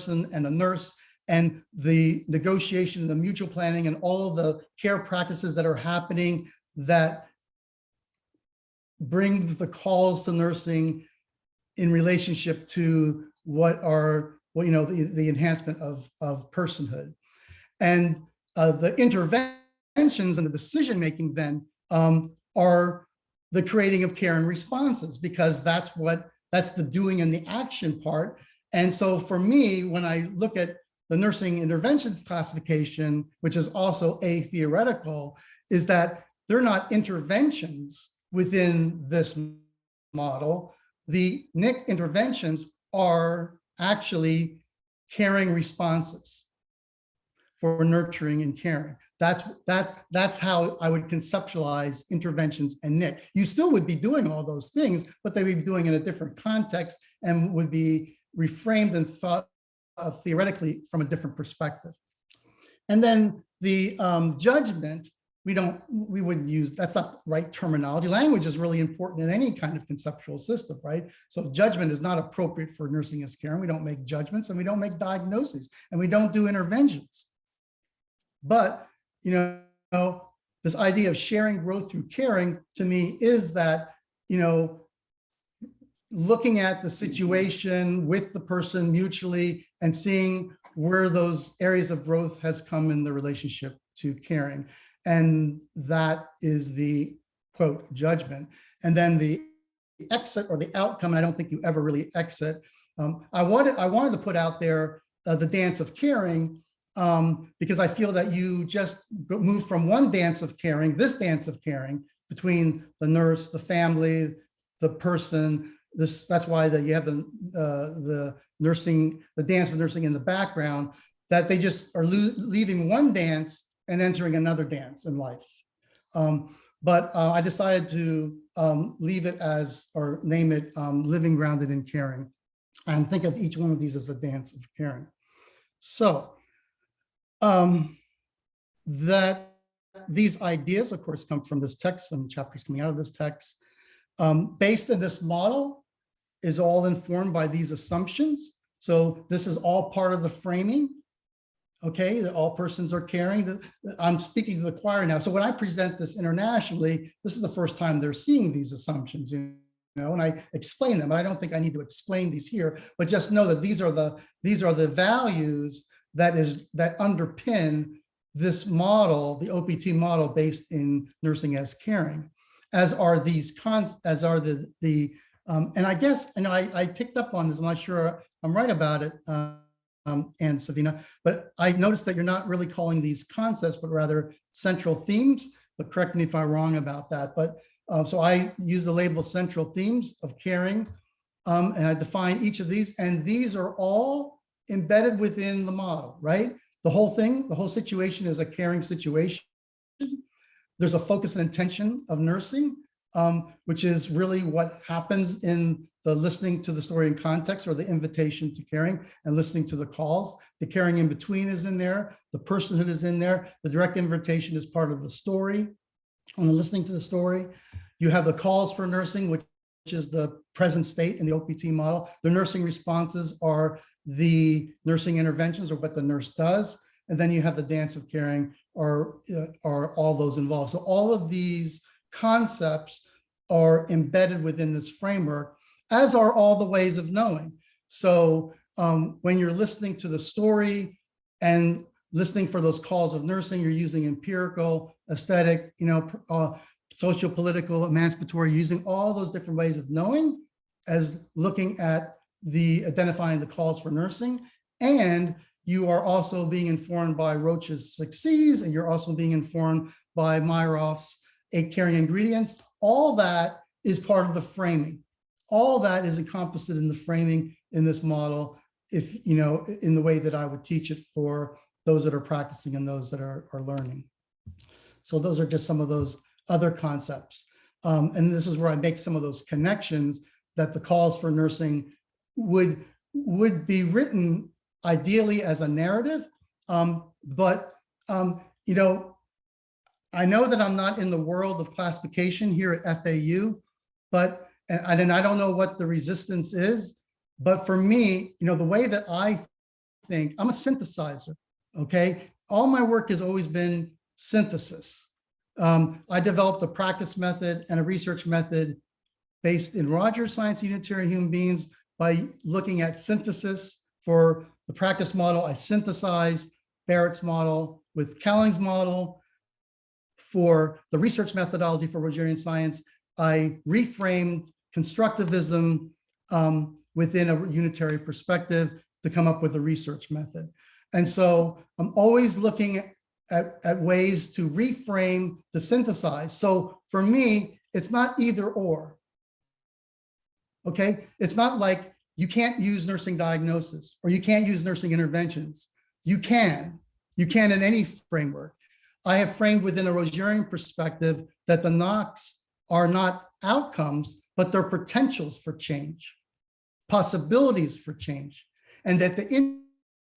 and the nurse, and the negotiation, the mutual planning, and all of the care practices that are happening that brings the calls to nursing in relationship to what are, the enhancement of personhood. And the interventions and the decision-making then are the creating of care and responses, because that's the doing and the action part. And so for me, when I look at the nursing interventions classification, which is also theoretical, is that they're not interventions within this model. The NIC interventions are actually caring responses for nurturing and caring. That's how I would conceptualize interventions and NIC. You still would be doing all those things, but they would be doing in a different context and would be reframed and thought of theoretically from a different perspective. And then the judgment, we wouldn't use, that's not the right terminology. Language is really important in any kind of conceptual system, right? So judgment is not appropriate for nursing as caring. We don't make judgments, and we don't make diagnoses, and we don't do interventions. But, this idea of sharing growth through caring, to me, is that, looking at the situation with the person mutually and seeing where those areas of growth has come in the relationship to caring. And that is the quote judgment. And then the exit or the outcome, and I don't think you ever really exit. I wanted to put out there the dance of caring, because I feel that you just move from one dance of caring, this dance of caring between the nurse, the family, the person. That's why you have the nursing, the dance of nursing in the background, that they just are leaving one dance and entering another dance in life. But I decided to leave it as, or name it, living, grounded, and caring, and think of each one of these as a dance of caring. So that these ideas, of course, come from this text, some chapters coming out of this text. Based in this model is all informed by these assumptions. So this is all part of the framing, okay, that all persons are caring. I'm speaking to the choir now. So when I present this internationally, this is the first time they're seeing these assumptions, and I explain them. I don't think I need to explain these here, but just know that these are the values that underpin this model, the OPT model based in nursing as caring, as are these and I guess, I picked up on this, I'm not sure I'm right about it, and Savina, but I noticed that you're not really calling these concepts, but rather central themes, but correct me if I'm wrong about that. But so I use the label central themes of caring, and I define each of these, and these are all embedded within the model, right? The whole thing, the whole situation is a caring situation. There's a focus and intention of nursing, which is really what happens in the listening to the story in context, or the invitation to caring and listening to the calls. The caring in between is in there. The personhood is in there. The direct invitation is part of the story. On the listening to the story, you have the calls for nursing, which is the present state in the OPT model. The nursing responses are the nursing interventions or what the nurse does. And then you have the dance of caring or are all those involved. So all of these concepts are embedded within this framework, as are all the ways of knowing. So when you're listening to the story and listening for those calls of nursing, you're using empirical, aesthetic, socio-political, emancipatory, using all those different ways of knowing as looking at the identifying the calls for nursing. And you are also being informed by Roach's 6 C's, and you're also being informed by Meyerhoff's 8 caring ingredients. All that is part of the framing. All that is encompassed in the framing in this model, if in the way that I would teach it for those that are practicing and those that are learning. So those are just some of those other concepts. And this is where I make some of those connections that the calls for nursing would be written ideally as a narrative. But I know that I'm not in the world of classification here at FAU, but and I don't know what the resistance is, but for me, the way that I think, I'm a synthesizer, okay? All my work has always been synthesis. I developed a practice method and a research method based in Rogers' Science of Unitary Human Beings by looking at synthesis. For the practice model, I synthesized Barrett's model with Calling's model. For the research methodology for Rogerian science, I reframed constructivism within a unitary perspective to come up with a research method. And so I'm always looking at ways to reframe, to synthesize. So for me, it's not either or, okay? It's not like you can't use nursing diagnosis or you can't use nursing interventions. You can in any framework. I have framed within a Rogerian perspective that the knocks are not outcomes, but they're potentials for change, possibilities for change, and that the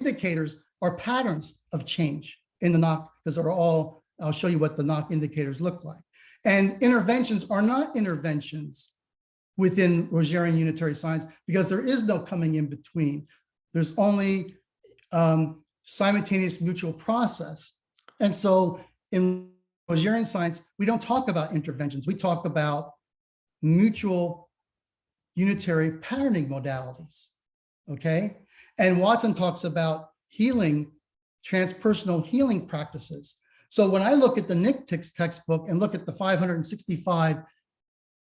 indicators are patterns of change in the knock, because they're all, I'll show you what the knock indicators look like. And interventions are not interventions within Rogerian unitary science because there is no coming in between. There's only simultaneous mutual process. And so in Rogerian science, we don't talk about interventions. We talk about mutual unitary patterning modalities, okay? And Watson talks about healing, transpersonal healing practices. So when I look at the NIC textbook and look at the 565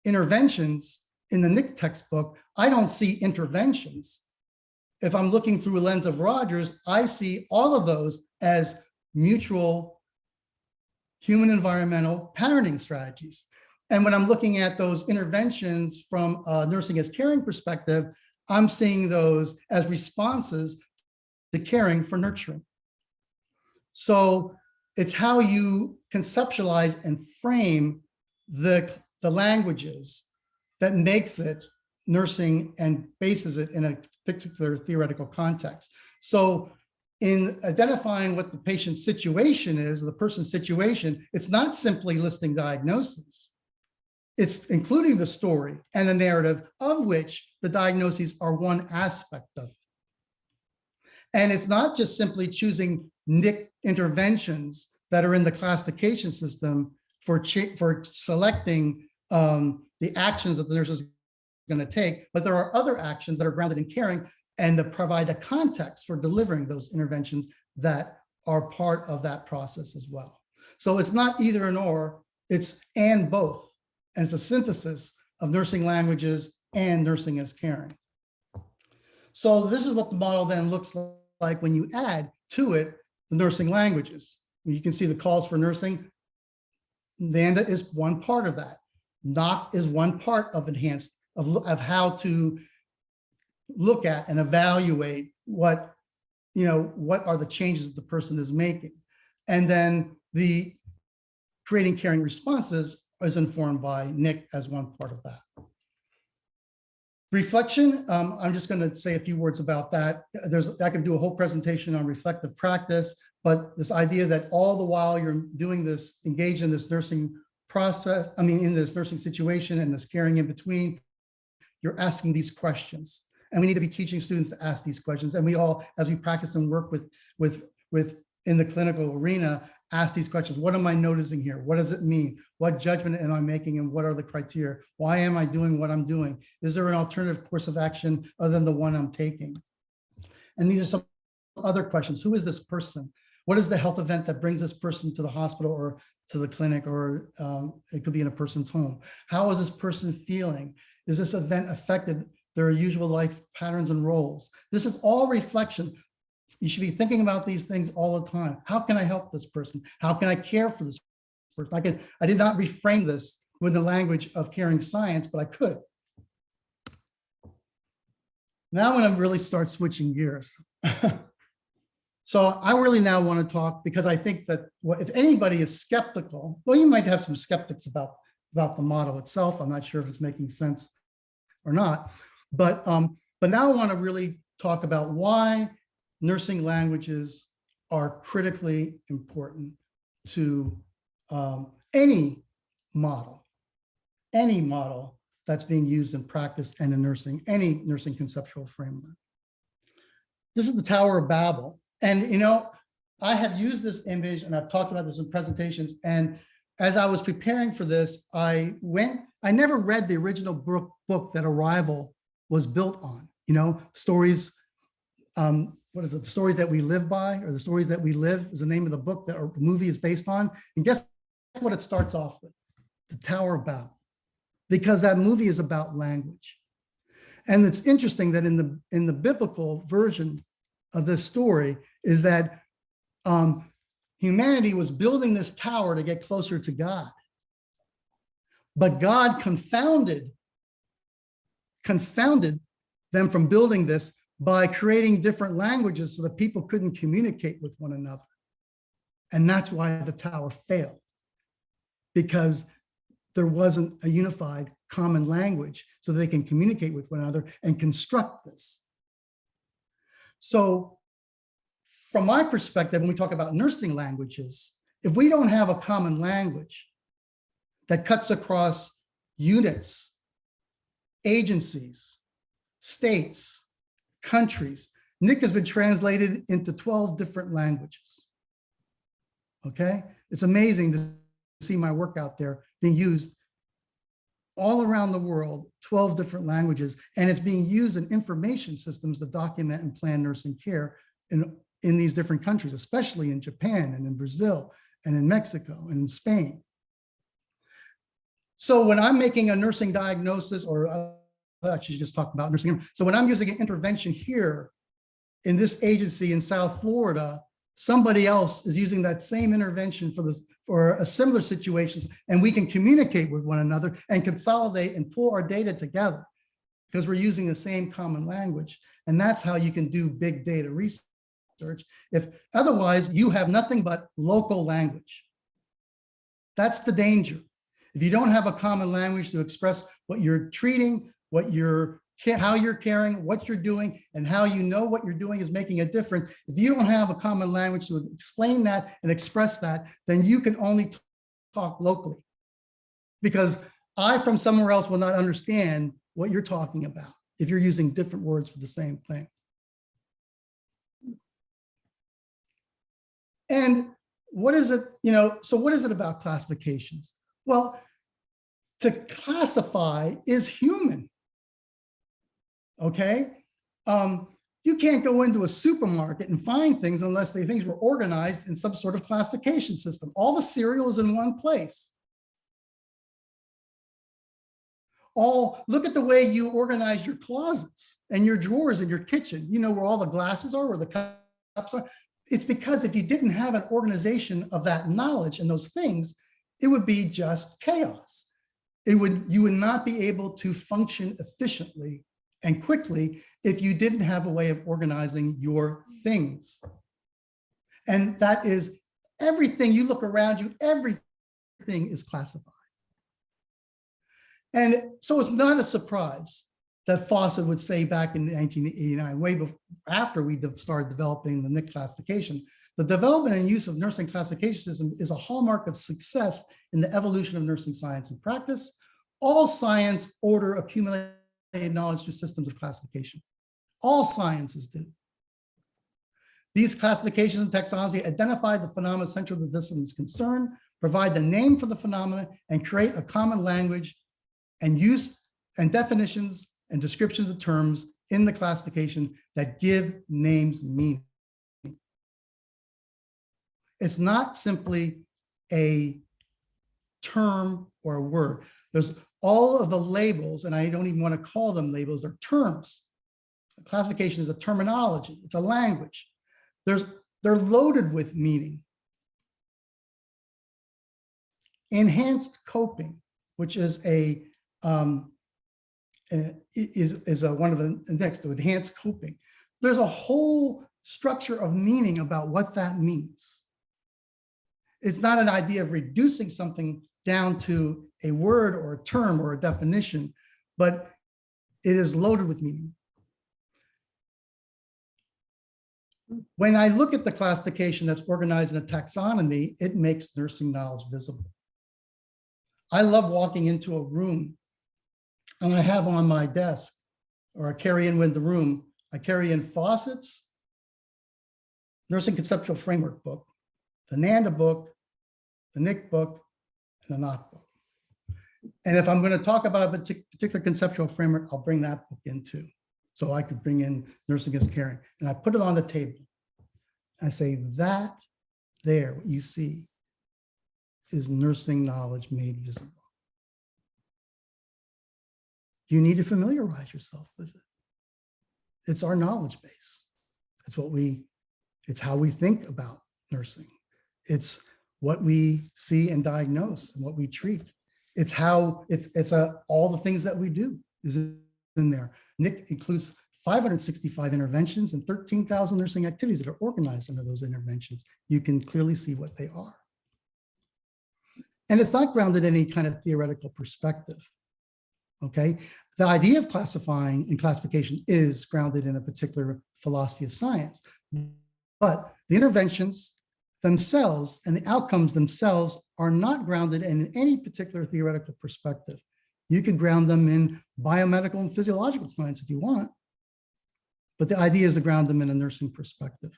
interventions in the NIC textbook, I don't see interventions. If I'm looking through a lens of Rogers, I see all of those as mutual human environmental patterning strategies. And when I'm looking at those interventions from a nursing as caring perspective, I'm seeing those as responses to caring for nurturing. So it's how you conceptualize and frame the languages that makes it nursing and bases it in a particular theoretical context. So in identifying what the patient's situation is, or the person's situation, it's not simply listing diagnoses. It's including the story and the narrative, of which the diagnoses are one aspect of it. And it's not just simply choosing NIC interventions that are in the classification system for selecting the actions that the nurse is going to take, but there are other actions that are grounded in caring and that provide a context for delivering those interventions that are part of that process as well. So it's not either and or, it's and both. And it's a synthesis of nursing languages and nursing as caring. So this is what the model then looks like when you add to it the nursing languages. You can see the calls for nursing. NANDA is one part of that. NOC is one part of enhanced, of how to look at and evaluate what are the changes that the person is making. And then the creating caring responses is informed by NIC as one part of that. Reflection, I'm just going to say a few words about that. I can do a whole presentation on reflective practice, but this idea that all the while you're doing this, engaged in this nursing process, in this nursing situation and this caring in between, you're asking these questions. And we need to be teaching students to ask these questions. And we all, as we practice and work with in the clinical arena, ask these questions. What am I noticing here? What does it mean? What judgment am I making and what are the criteria? Why am I doing what I'm doing? Is there an alternative course of action other than the one I'm taking? And these are some other questions. Who is this person? What is the health event that brings this person to the hospital or to the clinic, or it could be in a person's home? How is this person feeling? Is this event affected their usual life patterns and roles? This is all reflection. You should be thinking about these things all the time. How can I help this person? How can I care for this person? I did not reframe this with the language of caring science, but I could. Now I'm going to really start switching gears. So I really now want to talk, because I think that if anybody is skeptical, well, you might have some skeptics about the model itself. I'm not sure if it's making sense or not, but now I want to really talk about why nursing languages are critically important to any model that's being used in practice and in nursing, any nursing conceptual framework. This is the Tower of Babel. And, you know, I have used this image and I've talked about this in presentations. And as I was preparing for this, I never read the original book that Arrival was built on, you know, stories, what is it? The Stories That We Live By, or The Stories That We Live is the name of the book that our movie is based on. And guess what it starts off with? The Tower of Babel, because that movie is about language. And it's interesting that in the biblical version of this story is that humanity was building this tower to get closer to God. But God confounded them from building this by creating different languages so that people couldn't communicate with one another. And that's why the tower failed, because there wasn't a unified common language so they can communicate with one another and construct this. So from my perspective, when we talk about nursing languages, if we don't have a common language that cuts across units, agencies, states, countries, Nick has been translated into 12 different languages. Okay, it's amazing to see my work out there being used all around the world, 12 different languages, and it's being used in information systems to document and plan nursing care in these different countries, especially in Japan and in Brazil and in Mexico and in Spain. So when I'm making a nursing diagnosis, or actually just talk about nursing, so when I'm using an intervention here in this agency in South Florida, somebody else is using that same intervention for a similar situations, and we can communicate with one another and consolidate and pull our data together because we're using the same common language. And that's how you can do big data research. If otherwise you have nothing but local language. That's the danger. If you don't have a common language to express what you're treating, how you're caring, what you're doing, and how you know what you're doing is making a difference. If you don't have a common language to explain that and express that, then you can only talk locally. Because I from somewhere else will not understand what you're talking about if you're using different words for the same thing. And what is it, so what is it about classifications? Well, to classify is human. Okay, you can't go into a supermarket and find things unless the things were organized in some sort of classification system. All the cereal is in one place. Look at the way you organize your closets and your drawers in your kitchen. You know where all the glasses are, where the cups are. It's because if you didn't have an organization of that knowledge and those things, it would be just chaos. You would not be able to function efficiently and quickly if you didn't have a way of organizing your things. And that is everything. You look around you, everything is classified. And so it's not a surprise that Fawcett would say back in 1989, way before, after we started developing the NIC classification, the development and use of nursing classification system is a hallmark of success in the evolution of nursing science and practice. All science, order, accumulation, knowledge through systems of classification. All sciences do. These classifications and taxonomy identify the phenomena central to the discipline's concern, provide the name for the phenomena, and create a common language and use and definitions and descriptions of terms in the classification that give names meaning. It's not simply a term or a word. There's all of the labels, and I don't even want to call them labels, they're terms. A classification is a terminology, it's a language. They're loaded with meaning. Enhanced coping, which is one of the next to enhanced coping. There's a whole structure of meaning about what that means. It's not an idea of reducing something down to a word or a term or a definition, but it is loaded with meaning. When I look at the classification that's organized in a taxonomy, it makes nursing knowledge visible. I love walking into a room and I have on my desk, or I carry in with the room, I carry in Fawcett's Nursing Conceptual Framework book, the NANDA book, the NIC book, and the NOC book. And if I'm going to talk about a particular conceptual framework, I'll bring that book in too. So I could bring in Nursing as Caring, and I put it on the table. I say that there, what you see is nursing knowledge made visible. You need to familiarize yourself with it. It's our knowledge base. It's how we think about nursing. It's what we see and diagnose and what we treat. It's how all the things that we do is in there. NIC includes 565 interventions and 13,000 nursing activities that are organized under those interventions. You can clearly see what they are. And it's not grounded in any kind of theoretical perspective, okay? The idea of classifying and classification is grounded in a particular philosophy of science, but the interventions themselves and the outcomes themselves are not grounded in any particular theoretical perspective. You could ground them in biomedical and physiological science if you want, but the idea is to ground them in a nursing perspective.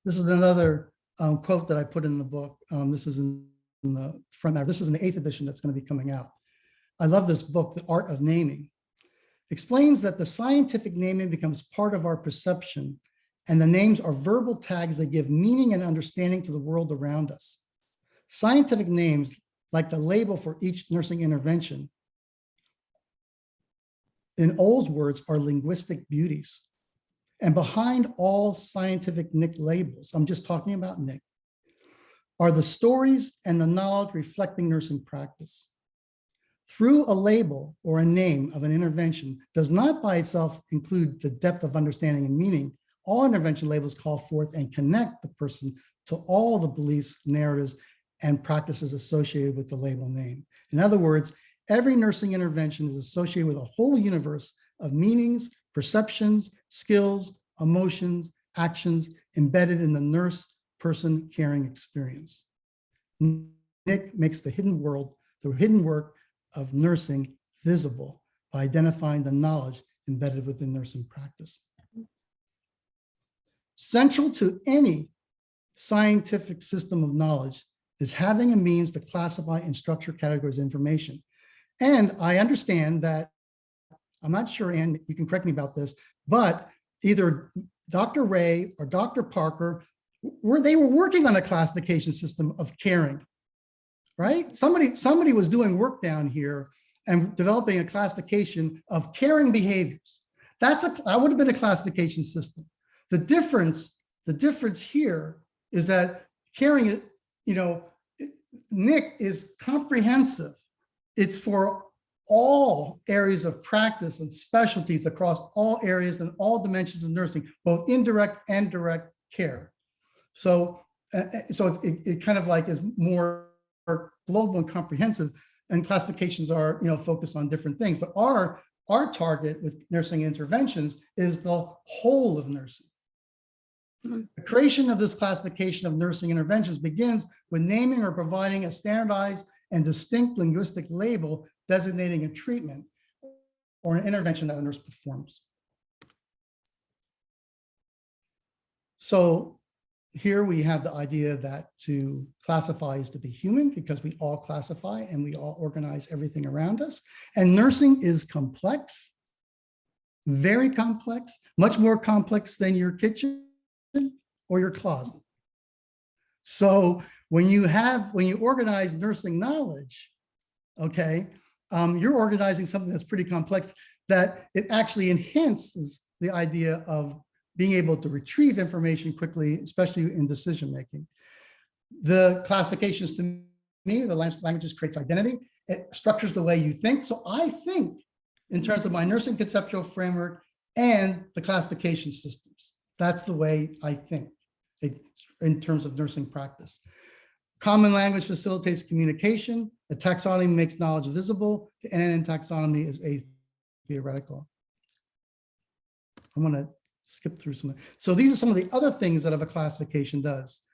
This is another quote that I put in the book. This is in the front. This is in the 8th edition that's going to be coming out. I love this book, The Art of Naming. Explains that the scientific naming becomes part of our perception, and the names are verbal tags that give meaning and understanding to the world around us. Scientific names, like the label for each nursing intervention, in Old's words, are linguistic beauties. And behind all scientific NIC labels, I'm just talking about NIC, are the stories and the knowledge reflecting nursing practice. Through a label or a name of an intervention does not by itself include the depth of understanding and meaning. All intervention labels call forth and connect the person to all the beliefs, narratives, and practices associated with the label name. In other words, every nursing intervention is associated with a whole universe of meanings, perceptions, skills, emotions, actions embedded in the nurse person caring experience. NIC makes the hidden world, the hidden work of nursing visible by identifying the knowledge embedded within nursing practice. Central to any scientific system of knowledge is having a means to classify and structure categories of information. And I understand that, I'm not sure, Ann, you can correct me about this, but either Dr. Ray or Dr. Parker, they were working on a classification system of caring, right? Somebody was doing work down here and developing a classification of caring behaviors. That would have been a classification system. The difference here is that caring, NIC is comprehensive. It's for all areas of practice and specialties across all areas and all dimensions of nursing, both indirect and direct care. So it kind of like is more global and comprehensive, and classifications are focused on different things. But our target with nursing interventions is the whole of nursing. The creation of this classification of nursing interventions begins with naming or providing a standardized and distinct linguistic label designating a treatment or an intervention that a nurse performs. So here we have the idea that to classify is to be human, because we all classify and we all organize everything around us. And nursing is complex, very complex, much more complex than your kitchen or your closet. So when you organize nursing knowledge, okay, you're organizing something that's pretty complex, that it actually enhances the idea of being able to retrieve information quickly, especially in decision-making. The classifications, to me, the languages creates identity. It structures the way you think. So I think in terms of my nursing conceptual framework and the classification systems. That's the way I think in terms of nursing practice. Common language facilitates communication. The taxonomy makes knowledge visible. The NNN taxonomy is theoretical. I'm going to skip through some. So these are some of the other things that a classification does.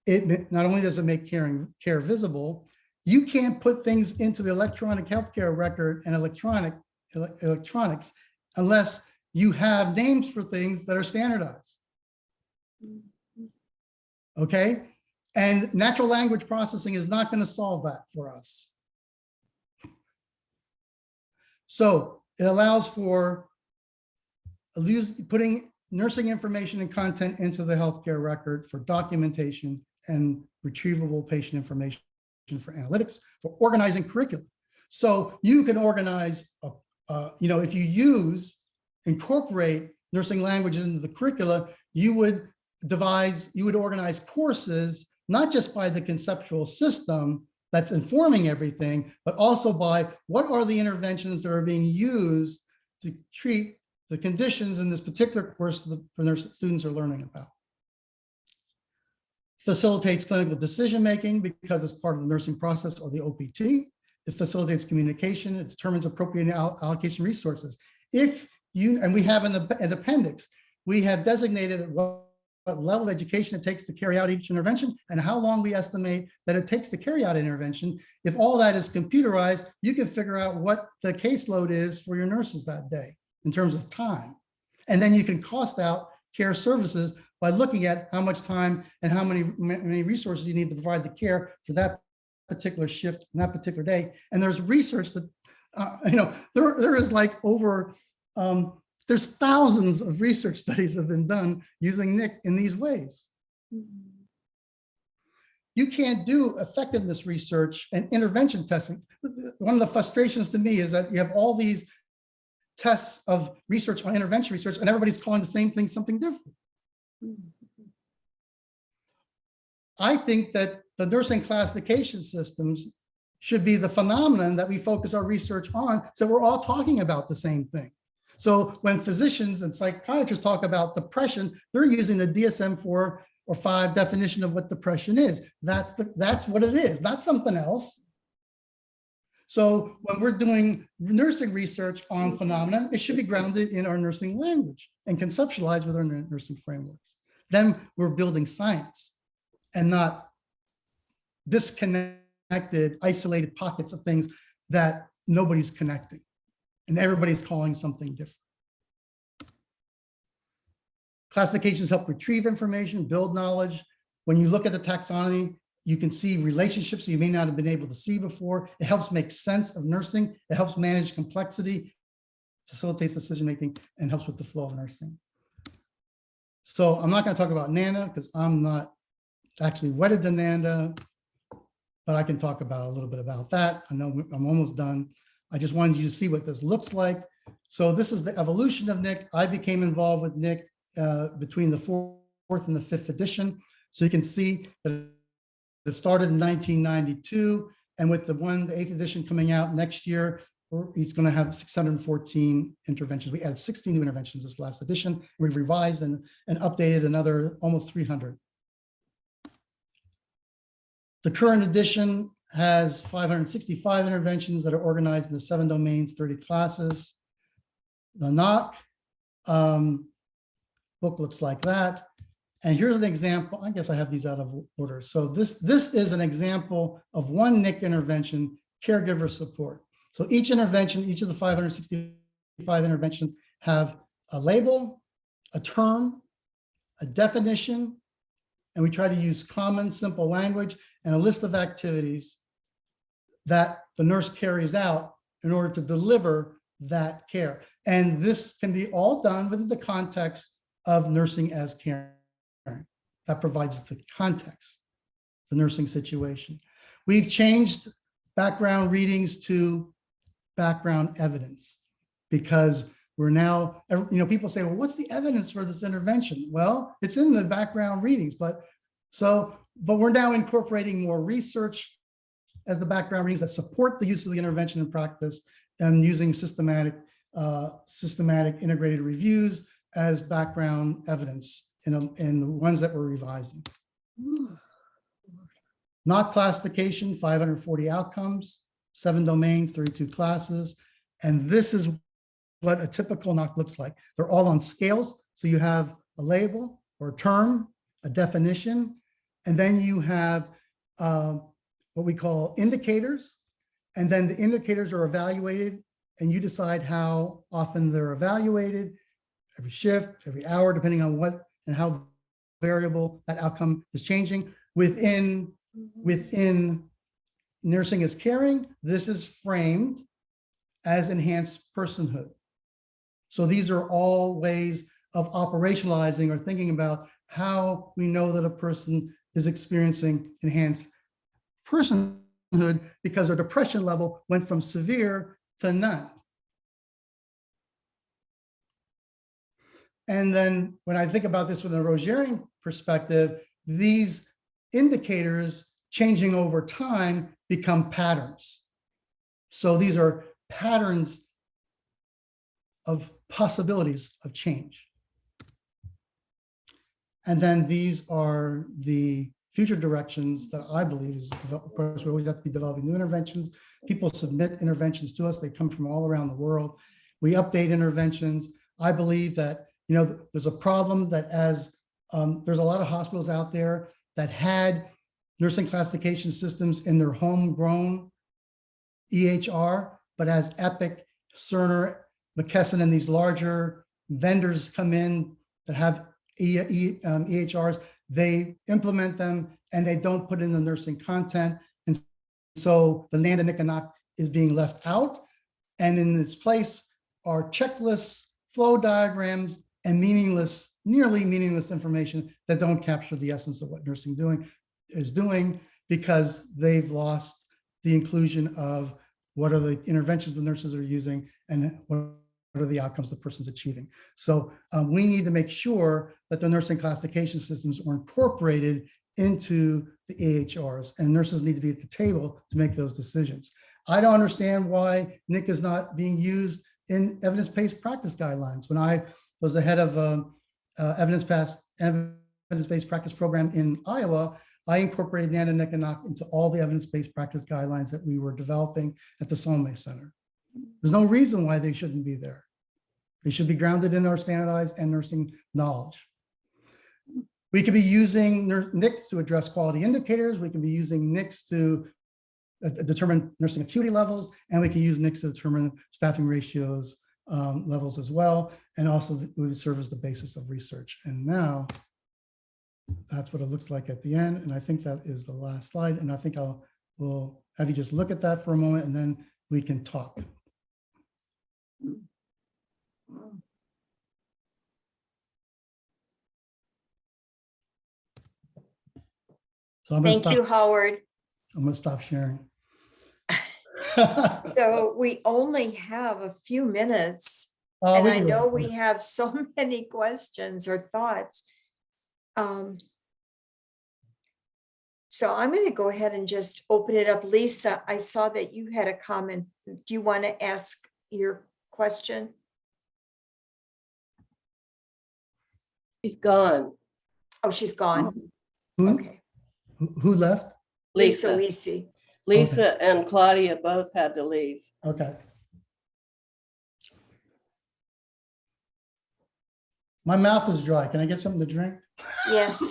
It not only does it make care visible, you can't put things into the electronic healthcare record and electronics unless you have names for things that are standardized. Okay? And natural language processing is not going to solve that for us. So it allows for putting nursing information and content into the healthcare record for documentation and retrievable patient information for analytics, for organizing curriculum. So you can organize, if you incorporate nursing languages into the curricula, you would organize courses, not just by the conceptual system that's informing everything, but also by what are the interventions that are being used to treat the conditions in this particular course the students are learning about. Facilitates clinical decision-making because it's part of the nursing process, or the OPT. It facilitates communication. It determines appropriate allocation resources. And we have in the appendix, we have designated what level of education it takes to carry out each intervention and how long we estimate that it takes to carry out an intervention. If all that is computerized, you can figure out what the caseload is for your nurses that day in terms of time. And then you can cost out care services by looking at how much time and how many resources you need to provide the care for that particular shift and that particular day. And there's research that, there is like over, there's thousands of research studies have been done using NIC in these ways. You can't do effectiveness research and intervention testing. One of the frustrations to me is that you have all these tests of research on intervention research and everybody's calling the same thing something different. I think that the nursing classification systems should be the phenomenon that we focus our research on, so we're all talking about the same thing. So when physicians and psychiatrists talk about depression, they're using the DSM-4 or 5 definition of what depression is. That's what it is, not something else. So when we're doing nursing research on phenomena, it should be grounded in our nursing language and conceptualized with our nursing frameworks. Then we're building science and not disconnected, isolated pockets of things that nobody's connecting and everybody's calling something different. Classifications help retrieve information, build knowledge. When you look at the taxonomy, you can see relationships you may not have been able to see before. It helps make sense of nursing. It helps manage complexity, facilitates decision-making, and helps with the flow of nursing. So I'm not going to talk about NANDA because I'm not actually wedded to NANDA, but I can talk about a little bit about that. I know I'm almost done. I just wanted you to see what this looks like. So this is the evolution of NIC. I became involved with NIC between the 4th and the 5th edition. So you can see that it started in 1992, and with the 8th edition coming out next year, it's going to have 614 interventions. We added 16 new interventions this last edition. We've revised and updated another almost 300. The current edition has 565 interventions that are organized into 7 domains, 30 classes. The NOC book looks like that. And here's an example. I guess I have these out of order. So this is an example of one NIC intervention, caregiver support. So each intervention, each of the 565 interventions have a label, a term, a definition, and we try to use common, simple language and a list of activities that the nurse carries out in order to deliver that care. And this can be all done within the context of nursing as caring. That provides the context, the nursing situation. We've changed background readings to background evidence because we're now, people say, well, what's the evidence for this intervention? Well, it's in the background readings, but we're now incorporating more research as the background readings that support the use of the intervention in practice and using systematic integrated reviews as background evidence in the ones that we're revising. NOC classification, 540 outcomes, 7 domains, 32 classes. And this is what a typical NOC looks like. They're all on scales. So you have a label or a term, a definition, and then you have what we call indicators. And then the indicators are evaluated and you decide how often they're evaluated, every shift, every hour, depending on what and how variable that outcome is changing. Within nursing as caring, this is framed as enhanced personhood. So these are all ways of operationalizing or thinking about how we know that a person is experiencing enhanced personhood because their depression level went from severe to none. And then when I think about this from a Rogerian perspective, these indicators changing over time become patterns. So these are patterns of possibilities of change. And then these are the future directions that I believe is, of course, we always have to be developing new interventions. People submit interventions to us. They come from all around the world. We update interventions. I believe that, there's a problem that as there's a lot of hospitals out there that had nursing classification systems in their homegrown EHR, but as Epic, Cerner, McKesson, and these larger vendors come in that have EHRs, they implement them and they don't put in the nursing content. And so the NAND and NIC is being left out. And in its place are checklists, flow diagrams, and nearly meaningless information that don't capture the essence of what nursing is doing because they've lost the inclusion of what are the interventions the nurses are using and what are the outcomes the person's achieving. So we need to make sure that the nursing classification systems are incorporated into the AHRs, and nurses need to be at the table to make those decisions. I don't understand why NIC is not being used in evidence-based practice guidelines. When I was the head of evidence-based practice program in Iowa, I incorporated NAND and NIC into all the evidence-based practice guidelines that we were developing at the Somé Center. There's no reason why they shouldn't be there. They should be grounded in our standardized and nursing knowledge. We could be using NICs to address quality indicators. We can be using NICs to determine nursing acuity levels, and we can use NICs to determine staffing ratios levels as well, and also it would serve as the basis of research. And now that's what it looks like at the end. And I think that is the last slide. And I think we'll have you just look at that for a moment and then we can talk. So Thank you, Howard. I'm going to stop sharing. So we only have a few minutes, Oh, and we I can know go. we have so many questions or thoughts. So I'm going to go ahead and just open it up. Lisa, I saw that you had a comment. Do you want to ask your question? She's gone. Oh, she's gone. Who, Okay. who left? Lisa Lisa. Lisi. Lisa and Claudia both had to leave. Okay. My mouth is dry. Can I get something to drink? Yes.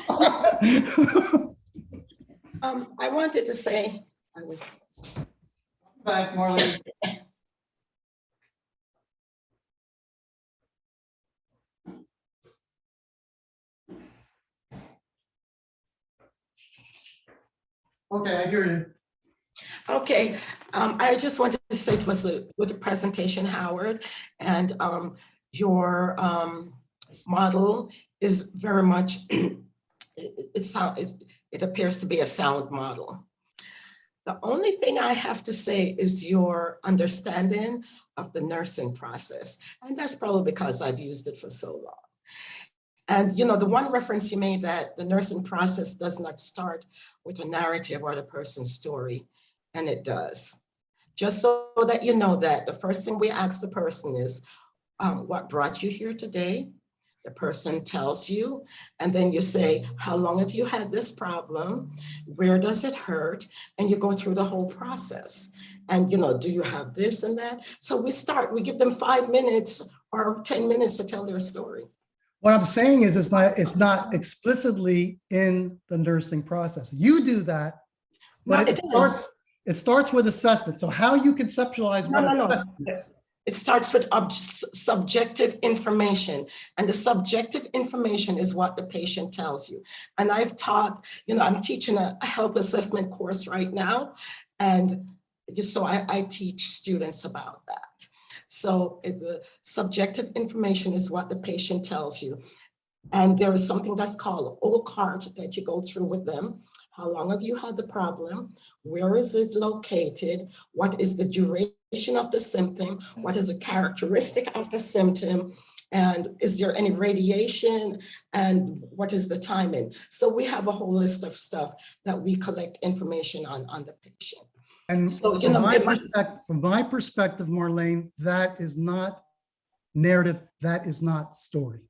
I wanted to say, Back, Marlene. Okay, I hear you. Okay, I just wanted to say it was a good presentation, Howard, and your model is very much, it appears to be a sound model. The only thing I have to say is your understanding of the nursing process, and that's probably because I've used it for so long. And you know, the one reference you made that the nursing process does not start with a narrative or the person's story, and it does. Just so that you know that the first thing we ask the person is, what brought you here today? The person tells you, and then you say, how long have you had this problem? Where does it hurt? And you go through the whole process. And you know, do you have this and that? So we give them 5 minutes or 10 minutes to tell their story. What I'm saying is it's not explicitly in the nursing process. You do that, but it starts with assessment. So how you conceptualize what assessment is. It starts with subjective information, and the subjective information is what the patient tells you. And I've taught, you know, I'm teaching a health assessment course right now, and so I teach students about that. So the subjective information is what the patient tells you. And there is something that's called OCART that you go through with them. How long have you had the problem? Where is it located? What is the duration of the symptom? What is the characteristic of the symptom? And is there any radiation? And what is the timing? So we have a whole list of stuff that we collect information on the patient. And so, you from know, from my perspective, Marlene, that is not narrative. That is not story.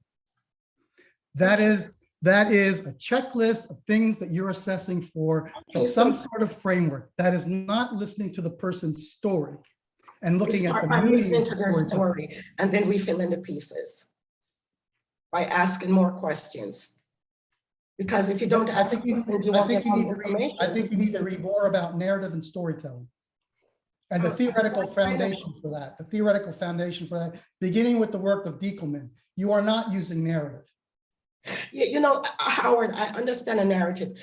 That is a checklist of things that you're assessing for from some sort of framework. That is not listening to the person's story and looking at the meaning listening of to the their story, and then we fill in the pieces by asking more questions. Because if you don't ask questions, you won't get more information. I think you need to read more about narrative and storytelling. And the theoretical foundation for that, beginning with the work of Diekelman. You are not using narrative. You know, Howard, I understand a narrative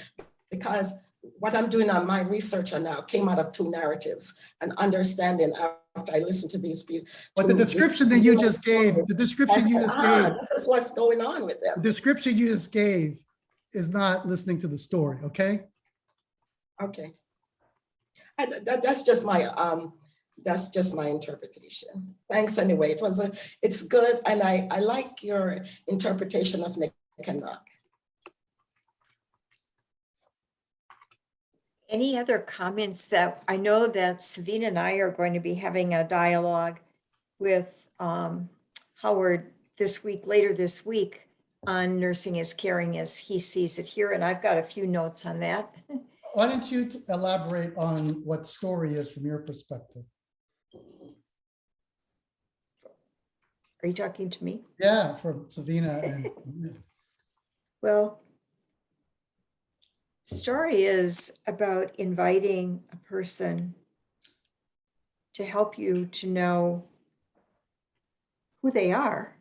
because what I'm doing on my research now came out of 2 narratives and understanding after I listened to these people. But the description that you just gave, this is what's going on with them. The description you just gave is not listening to the story, okay? Okay. That's just my interpretation. Thanks anyway. It's good, and I like your interpretation of Nick and Knock. Any other comments? That I know that Savina and I are going to be having a dialogue with Howard later this week on nursing as caring as he sees it here. And I've got a few notes on that. Why don't you elaborate on what story is from your perspective? Are you talking to me? Yeah, from Savina. And Well, story is about inviting a person to help you to know who they are.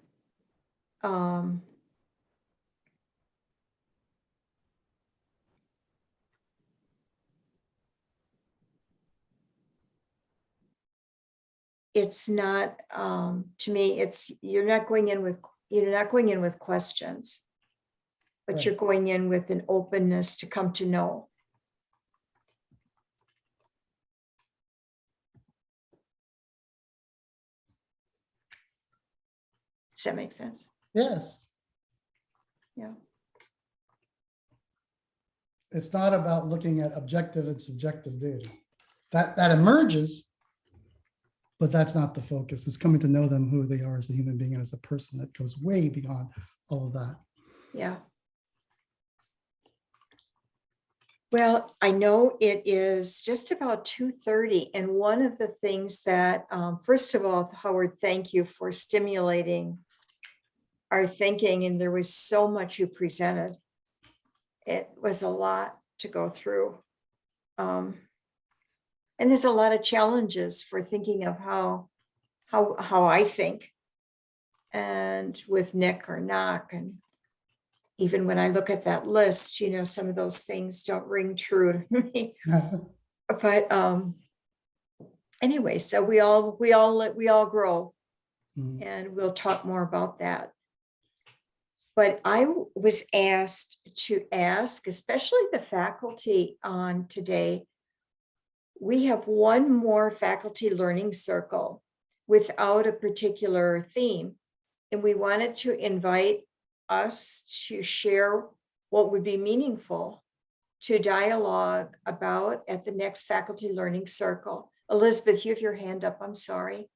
It's not, to me, you're not going in with questions, but Right. you're going in with an openness to come to know. Does that make sense? yes. Yeah. It's not about looking at objective and subjective data. That emerges, but that's not the focus. It's coming to know them, who they are as a human being and as a person. That goes way beyond all of that. Yeah. Well, I know it is just about 2:30, and one of the things that, first of all, Howard, thank you for stimulating our thinking, and there was so much you presented. It was a lot to go through. And there's a lot of challenges for thinking of how I think, and with Nick or Knock, and even when I look at that list, you know, some of those things don't ring true to me. But anyway, so we all grow, Mm. and we'll talk more about that. But I was asked to ask, especially the faculty on today, we have one more faculty learning circle without a particular theme. And we wanted to invite us to share what would be meaningful to dialogue about at the next faculty learning circle. Elizabeth, you have your hand up. I'm sorry.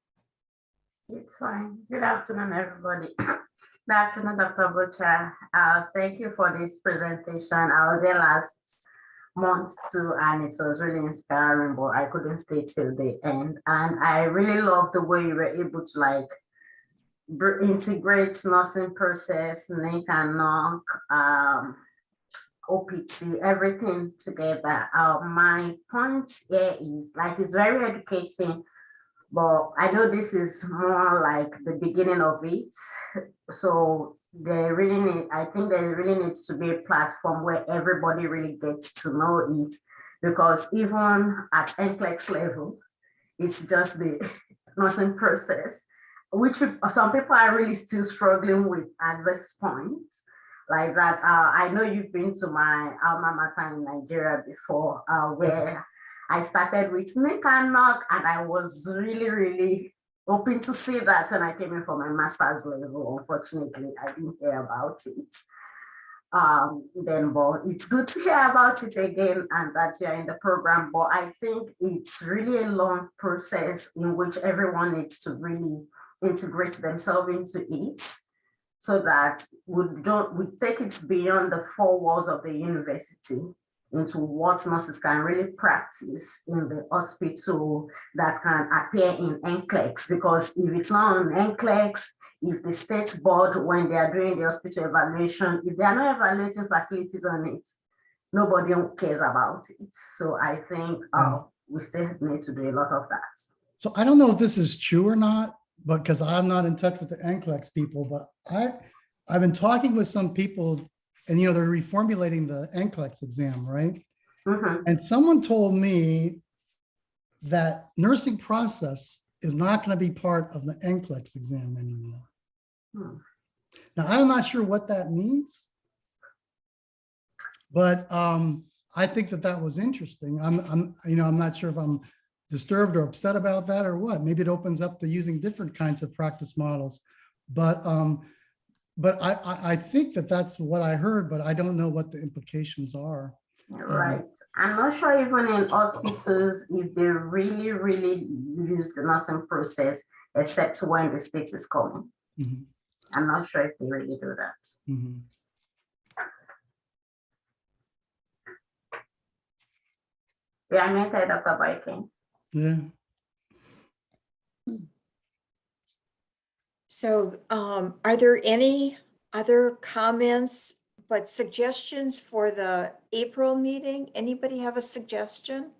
It's fine. Good afternoon, everybody. Good afternoon, Dr. Butcher. Thank you for this presentation. I was here last month too, and it was really inspiring, but I couldn't stay till the end. And I really love the way you were able to like integrate nursing process, NIC and NOC, OPT, everything together. My point here is like, it's very educating, but I know this is more like the beginning of it. So there really need, I think there really needs to be a platform where everybody really gets to know it, because even at NCLEX level, it's just the nursing process, which some people are really still struggling with at this point. Like that, I know you've been to my alma mater in Nigeria before, where I started with NIC and NOC, and I was really hoping to see that when I came in for my master's level. Unfortunately, I didn't hear about it. But it's good to hear about it again and that you're in the program. But I think it's really a long process in which everyone needs to really integrate themselves into it, so that we take it beyond the four walls of the university into what nurses can really practice in the hospital that can appear in NCLEX. Because if it's not on NCLEX, if the state board, when they are doing the hospital evaluation, if they are not evaluating facilities on it, nobody cares about it. So I think we still need to do a lot of that. So I don't know if this is true or not, but because I'm not in touch with the NCLEX people, but I've been talking with some people, and you know, they're reformulating the NCLEX exam, right? Mm-hmm. And someone told me that nursing process is not going to be part of the NCLEX exam anymore. Now, I'm not sure what that means, but I think that was interesting. I'm not sure if I'm disturbed or upset about that or what. Maybe it opens up to using different kinds of practice models, but I think that's what I heard, but I don't know what the implications are. Right. I'm not sure even in hospitals if they really use the nursing process, except when the state is coming. Mm-hmm. I'm not sure if they really do that. Mm-hmm. Yeah, I'm into Dr. Biking. Yeah. So are there any other comments, but suggestions for the April meeting? Anybody have a suggestion?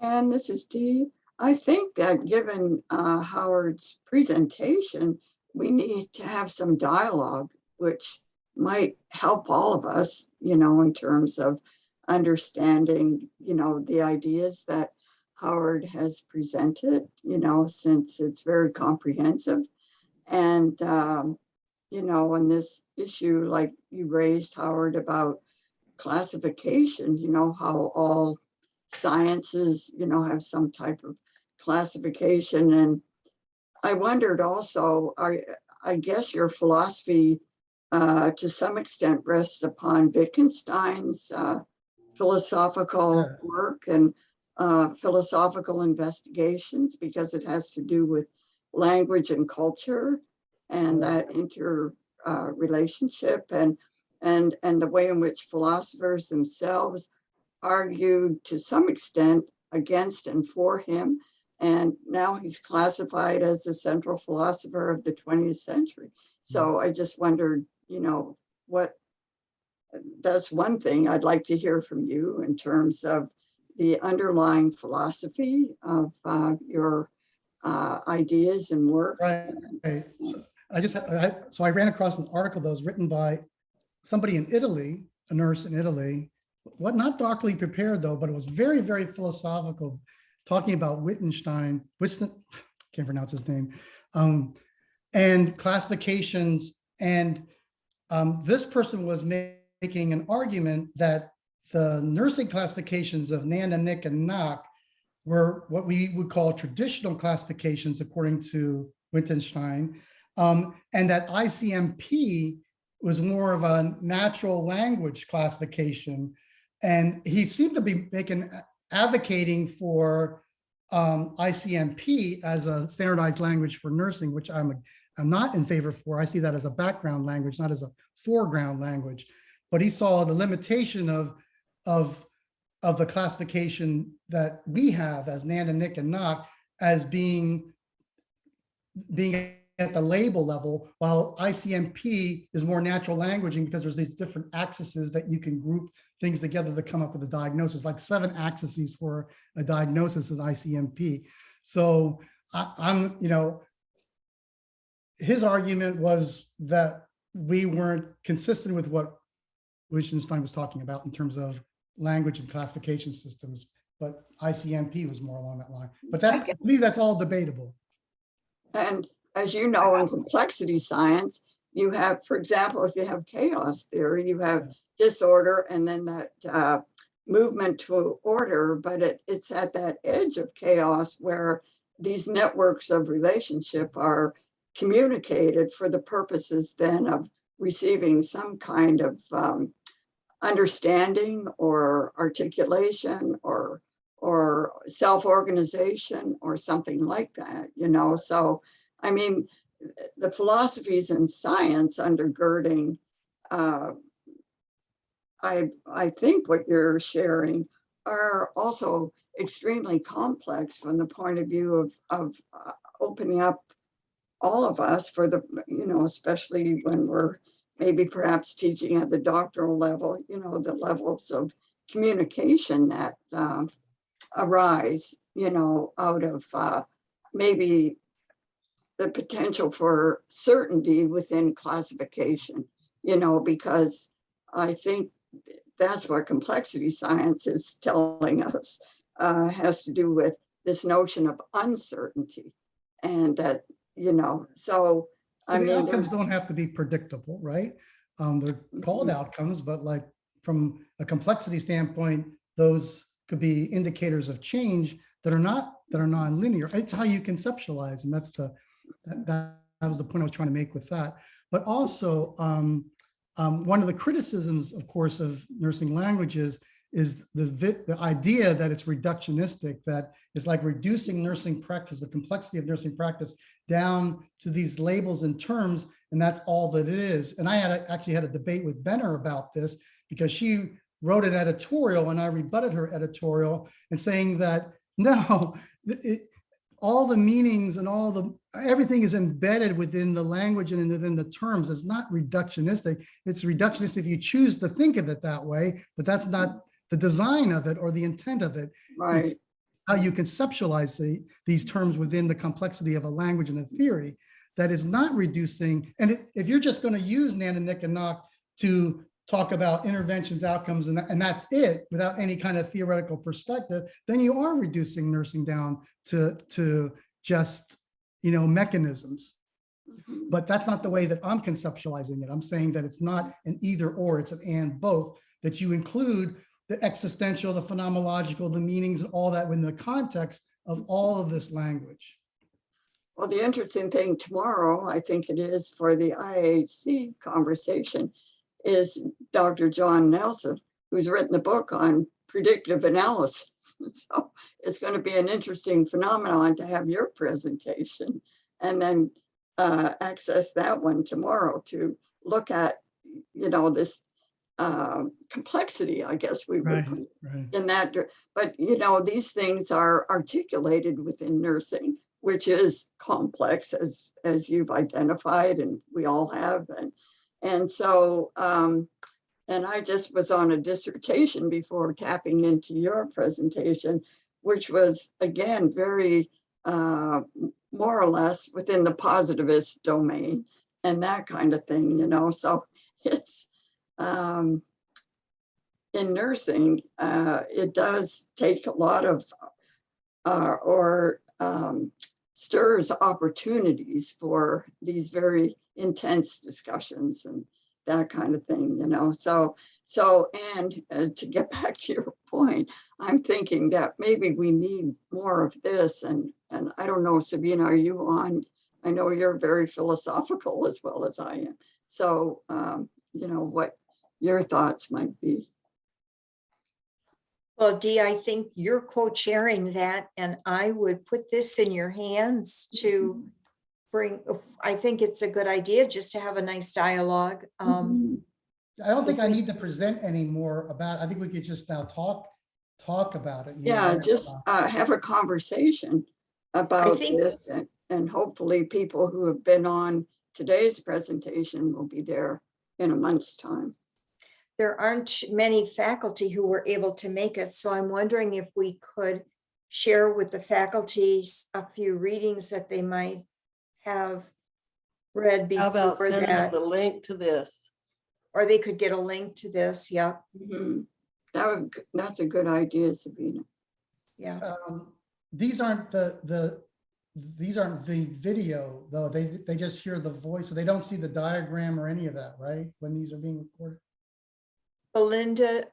And this is Dee. I think that given Howard's presentation, we need to have some dialogue, which might help all of us, you know, in terms of understanding, you know, the ideas that Howard has presented, you know, since it's very comprehensive. And, you know, on this issue, like you raised, Howard, about classification, you know, how all sciences, you know, have some type of classification. And I wondered also, I guess your philosophy to some extent rests upon Wittgenstein's philosophical work and philosophical investigations, because it has to do with language and culture and that relationship and the way in which philosophers themselves argued to some extent against and for him. And now he's classified as the central philosopher of the 20th century. So I just wondered, you know, that's one thing I'd like to hear from you in terms of the underlying philosophy of your ideas and work. Right. So I ran across an article that was written by somebody in Italy, a nurse in Italy, what not darkly prepared though, but it was very, very philosophical, talking about Wittgenstein, can't pronounce his name, and classifications. And this person was making an argument that the nursing classifications of Nanda, Nick, and Knock were what we would call traditional classifications according to Wittgenstein, and that ICMP was more of a natural language classification. And he seemed to be advocating for ICMP as a standardized language for nursing, which I'm not in favor for. I see that as a background language, not as a foreground language. But he saw the limitation of the classification that we have as Nanda, Nick, and Knock as being at the label level, while ICMP is more natural languaging because there's these different axes that you can group things together to come up with a diagnosis, like 7 axes for a diagnosis in ICMP. So I'm, his argument was that we weren't consistent with what Wittgenstein was talking about in terms of language and classification systems, but ICMP was more along that line. But that's, to me, that's all debatable. And as you know, in complexity science, you have, for example, if you have chaos theory, you have disorder and then that movement to order, but it's at that edge of chaos where these networks of relationship are communicated for the purposes then of receiving some kind of understanding or articulation or self-organization or something like that, So, I mean, the philosophies in science undergirding, I think what you're sharing are also extremely complex from the point of view of opening up all of us for the, especially when we're maybe perhaps teaching at the doctoral level, the levels of communication that arise, out of maybe the potential for certainty within classification, because I think that's what complexity science is telling us, has to do with this notion of uncertainty. And that, so I mean, the outcomes don't have to be predictable, right? They're called outcomes, but like from a complexity standpoint, those could be indicators of change that are non-linear. It's how you conceptualize, and that was the point I was trying to make with that. But also, one of the criticisms, of course, of nursing languages is the idea that it's reductionistic, that it's like reducing nursing practice, the complexity of nursing practice down to these labels and terms, and that's all that it is. And I actually had a debate with Benner about this because she wrote an editorial and I rebutted her editorial and saying that, no, all the meanings and everything is embedded within the language and within the terms. It's not reductionistic. It's reductionist if you choose to think of it that way, but that's not the design of it or the intent of it. right. It's how you conceptualize these terms within the complexity of a language and a theory that is not reducing. And if you're just going to use Nanda, Nick, and Knock to talk about interventions, outcomes, and that's it without any kind of theoretical perspective, then you are reducing nursing down to just, mechanisms. But that's not the way that I'm conceptualizing it. I'm saying that it's not an either or, it's an and both, that you include the existential, the phenomenological, the meanings, and all that within the context of all of this language. Well, the interesting thing tomorrow, I think it is for the IHC conversation, is Dr. John Nelson, who's written a book on predictive analysis. So it's going to be an interesting phenomenon to have your presentation and then access that one tomorrow to look at, this complexity, I guess we would put in that. But, these things are articulated within nursing, which is complex as you've identified and we all have. And so, and I just was on a dissertation before tapping into your presentation, which was, again, very more or less within the positivist domain and that kind of thing, So it's, in nursing, it does take a lot of, stirs opportunities for these very intense discussions and that kind of thing, you know. So and to get back to your point, I'm thinking that maybe we need more of this. And I don't know, Sabina, are you on? I know you're very philosophical as well as I am. So, you know, what your thoughts might be. Well, Dee, I think you're co-chairing that, and I would put this in your hands to bring, I think it's a good idea just to have a nice dialogue. I don't think I need to present any more about, I think we could just now talk about it. Yeah, just have a conversation about think- this, and hopefully people who have been on today's presentation will be there in a month's time. There aren't many faculty who were able to make it, so I'm wondering if we could share with the faculties a few readings that they might have read How about before sending that, the link to this? or they could get a link to this. Yeah, Mhm. That's a good idea, Sabina. yeah. These aren't these aren't the video though. They just hear the voice, so they don't see the diagram or any of that, right? When these are being recorded. Belinda,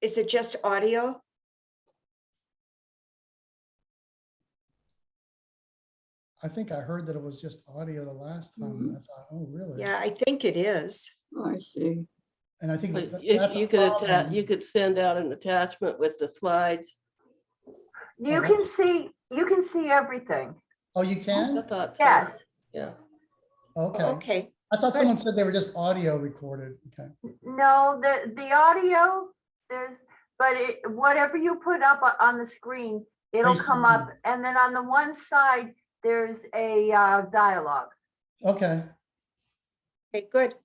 is it just audio? I think I heard that it was just audio the last time. And I thought, oh, really? Yeah, I think it is. Oh, I see. And I think But that's a you could problem. you could send out an attachment with the slides. You can see everything. Oh, you I can? thought so. Yes. Yeah. Okay. Okay, I thought someone said they were just audio recorded. Okay. No, the audio, whatever you put up on the screen, it'll I come see. up. And then on the one side, there's a dialogue. Okay. okay, good.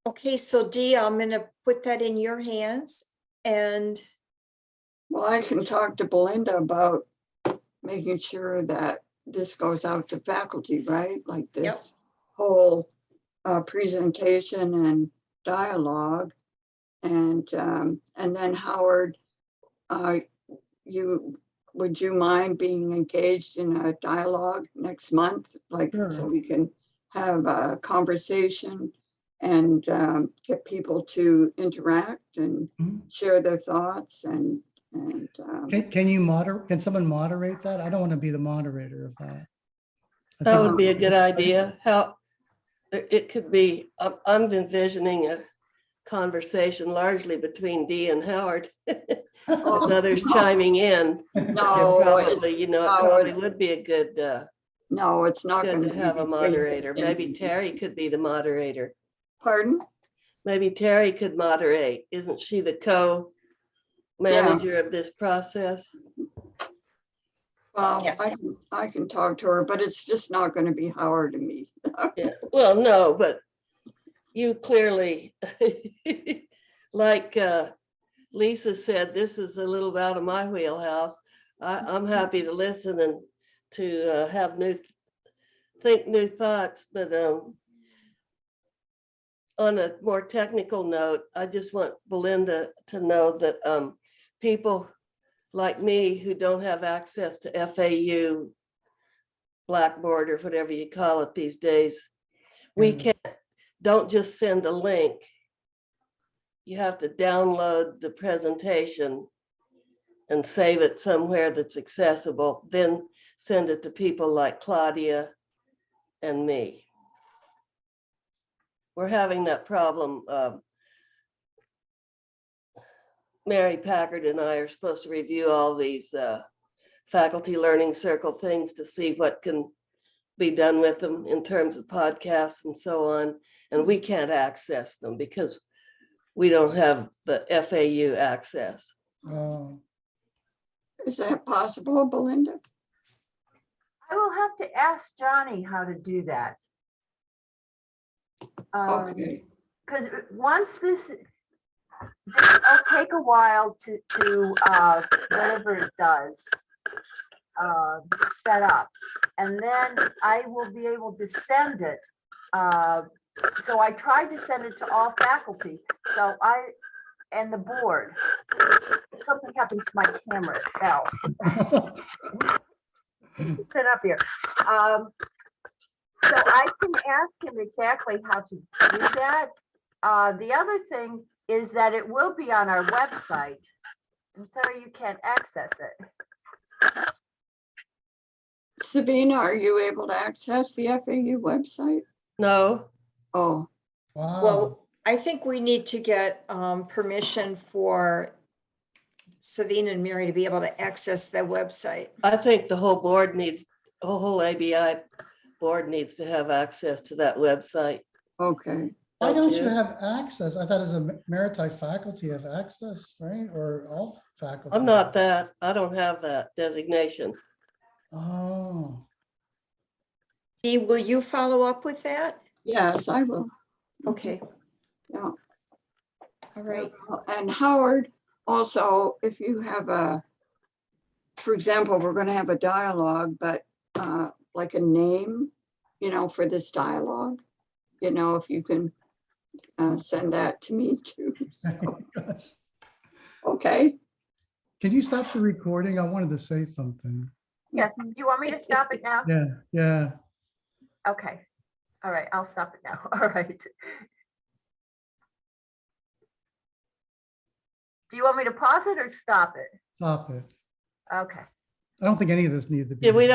Okay, so Dee, I'm gonna put that in your hands, and Well, I can talk to Belinda about making sure that this goes out to faculty, right? Like this Yep. whole presentation and dialogue. And then Howard, would you mind being engaged in a dialogue next month? Like, so Sure. we can have a conversation and get people to interact and Mhm. share their thoughts and Can you moderate? Can someone moderate that? I don't want to be the moderator of that. I That think- would be a good idea. How it could be, I'm envisioning a conversation largely between Dee and Howard. Oh, With others no. chiming in. No, It it's- probably, it no, probably it's- would be a good, no, it's not good going to have a be moderator. it's gonna Maybe be- Terry could be the moderator. Pardon? Maybe Terry could moderate. Isn't she the co-manager of this process? Well, Yes. I can talk to her, but it's just not going to be Howard and me. Yeah, well, no, but you clearly, like Lisa said, this is a little out of my wheelhouse. I'm happy to listen and to have think new thoughts, but on a more technical note, I just want Belinda to know that people like me who don't have access to FAU, Blackboard, or whatever you call it these days, don't just send a link. You have to download the presentation and save it somewhere that's accessible, then send it to people like Claudia and me. We're having that problem. Mary Packard and I are supposed to review all these faculty learning circle things to see what can be done with them in terms of podcasts and so on. And we can't access them because we don't have the FAU access. Oh, Is that possible, Belinda? I will have to ask Johnny how to do that. Okay. Because once it'll take a while to whatever it does, set up. And then I will be able to send it So I tried to send it to all faculty, and the board. Something happened to my camera, it fell. Sit up here. So I can ask him exactly how to do that. The other thing is that it will be on our website, and so you can access it. Sabina, are you able to access the FAU website? No, Oh, Wow. Well, I think we need to get permission for Savine and Mary to be able to access their website. I think the whole board needs, the whole ABI board needs to have access to that website. okay. Why Don't don't you you? have access? I thought as a Maritime faculty have access, right? Or all faculty? I'm not that, I don't have that designation. Oh, Dee, will you follow up with that? Yes, I will. Okay, Yeah. all right. And Howard, also, if you have for example, we're going to have a dialogue, but like a name, for this dialogue, if you can send that to me too. So, okay. can you stop the recording? I wanted to say something. Yes, do you want me to stop it now? Yeah, yeah. Okay, all right, I'll stop it now, all right. Do you want me to pause it or stop it? Stop it. Okay. I don't think any of this needs to be. Yeah, we don't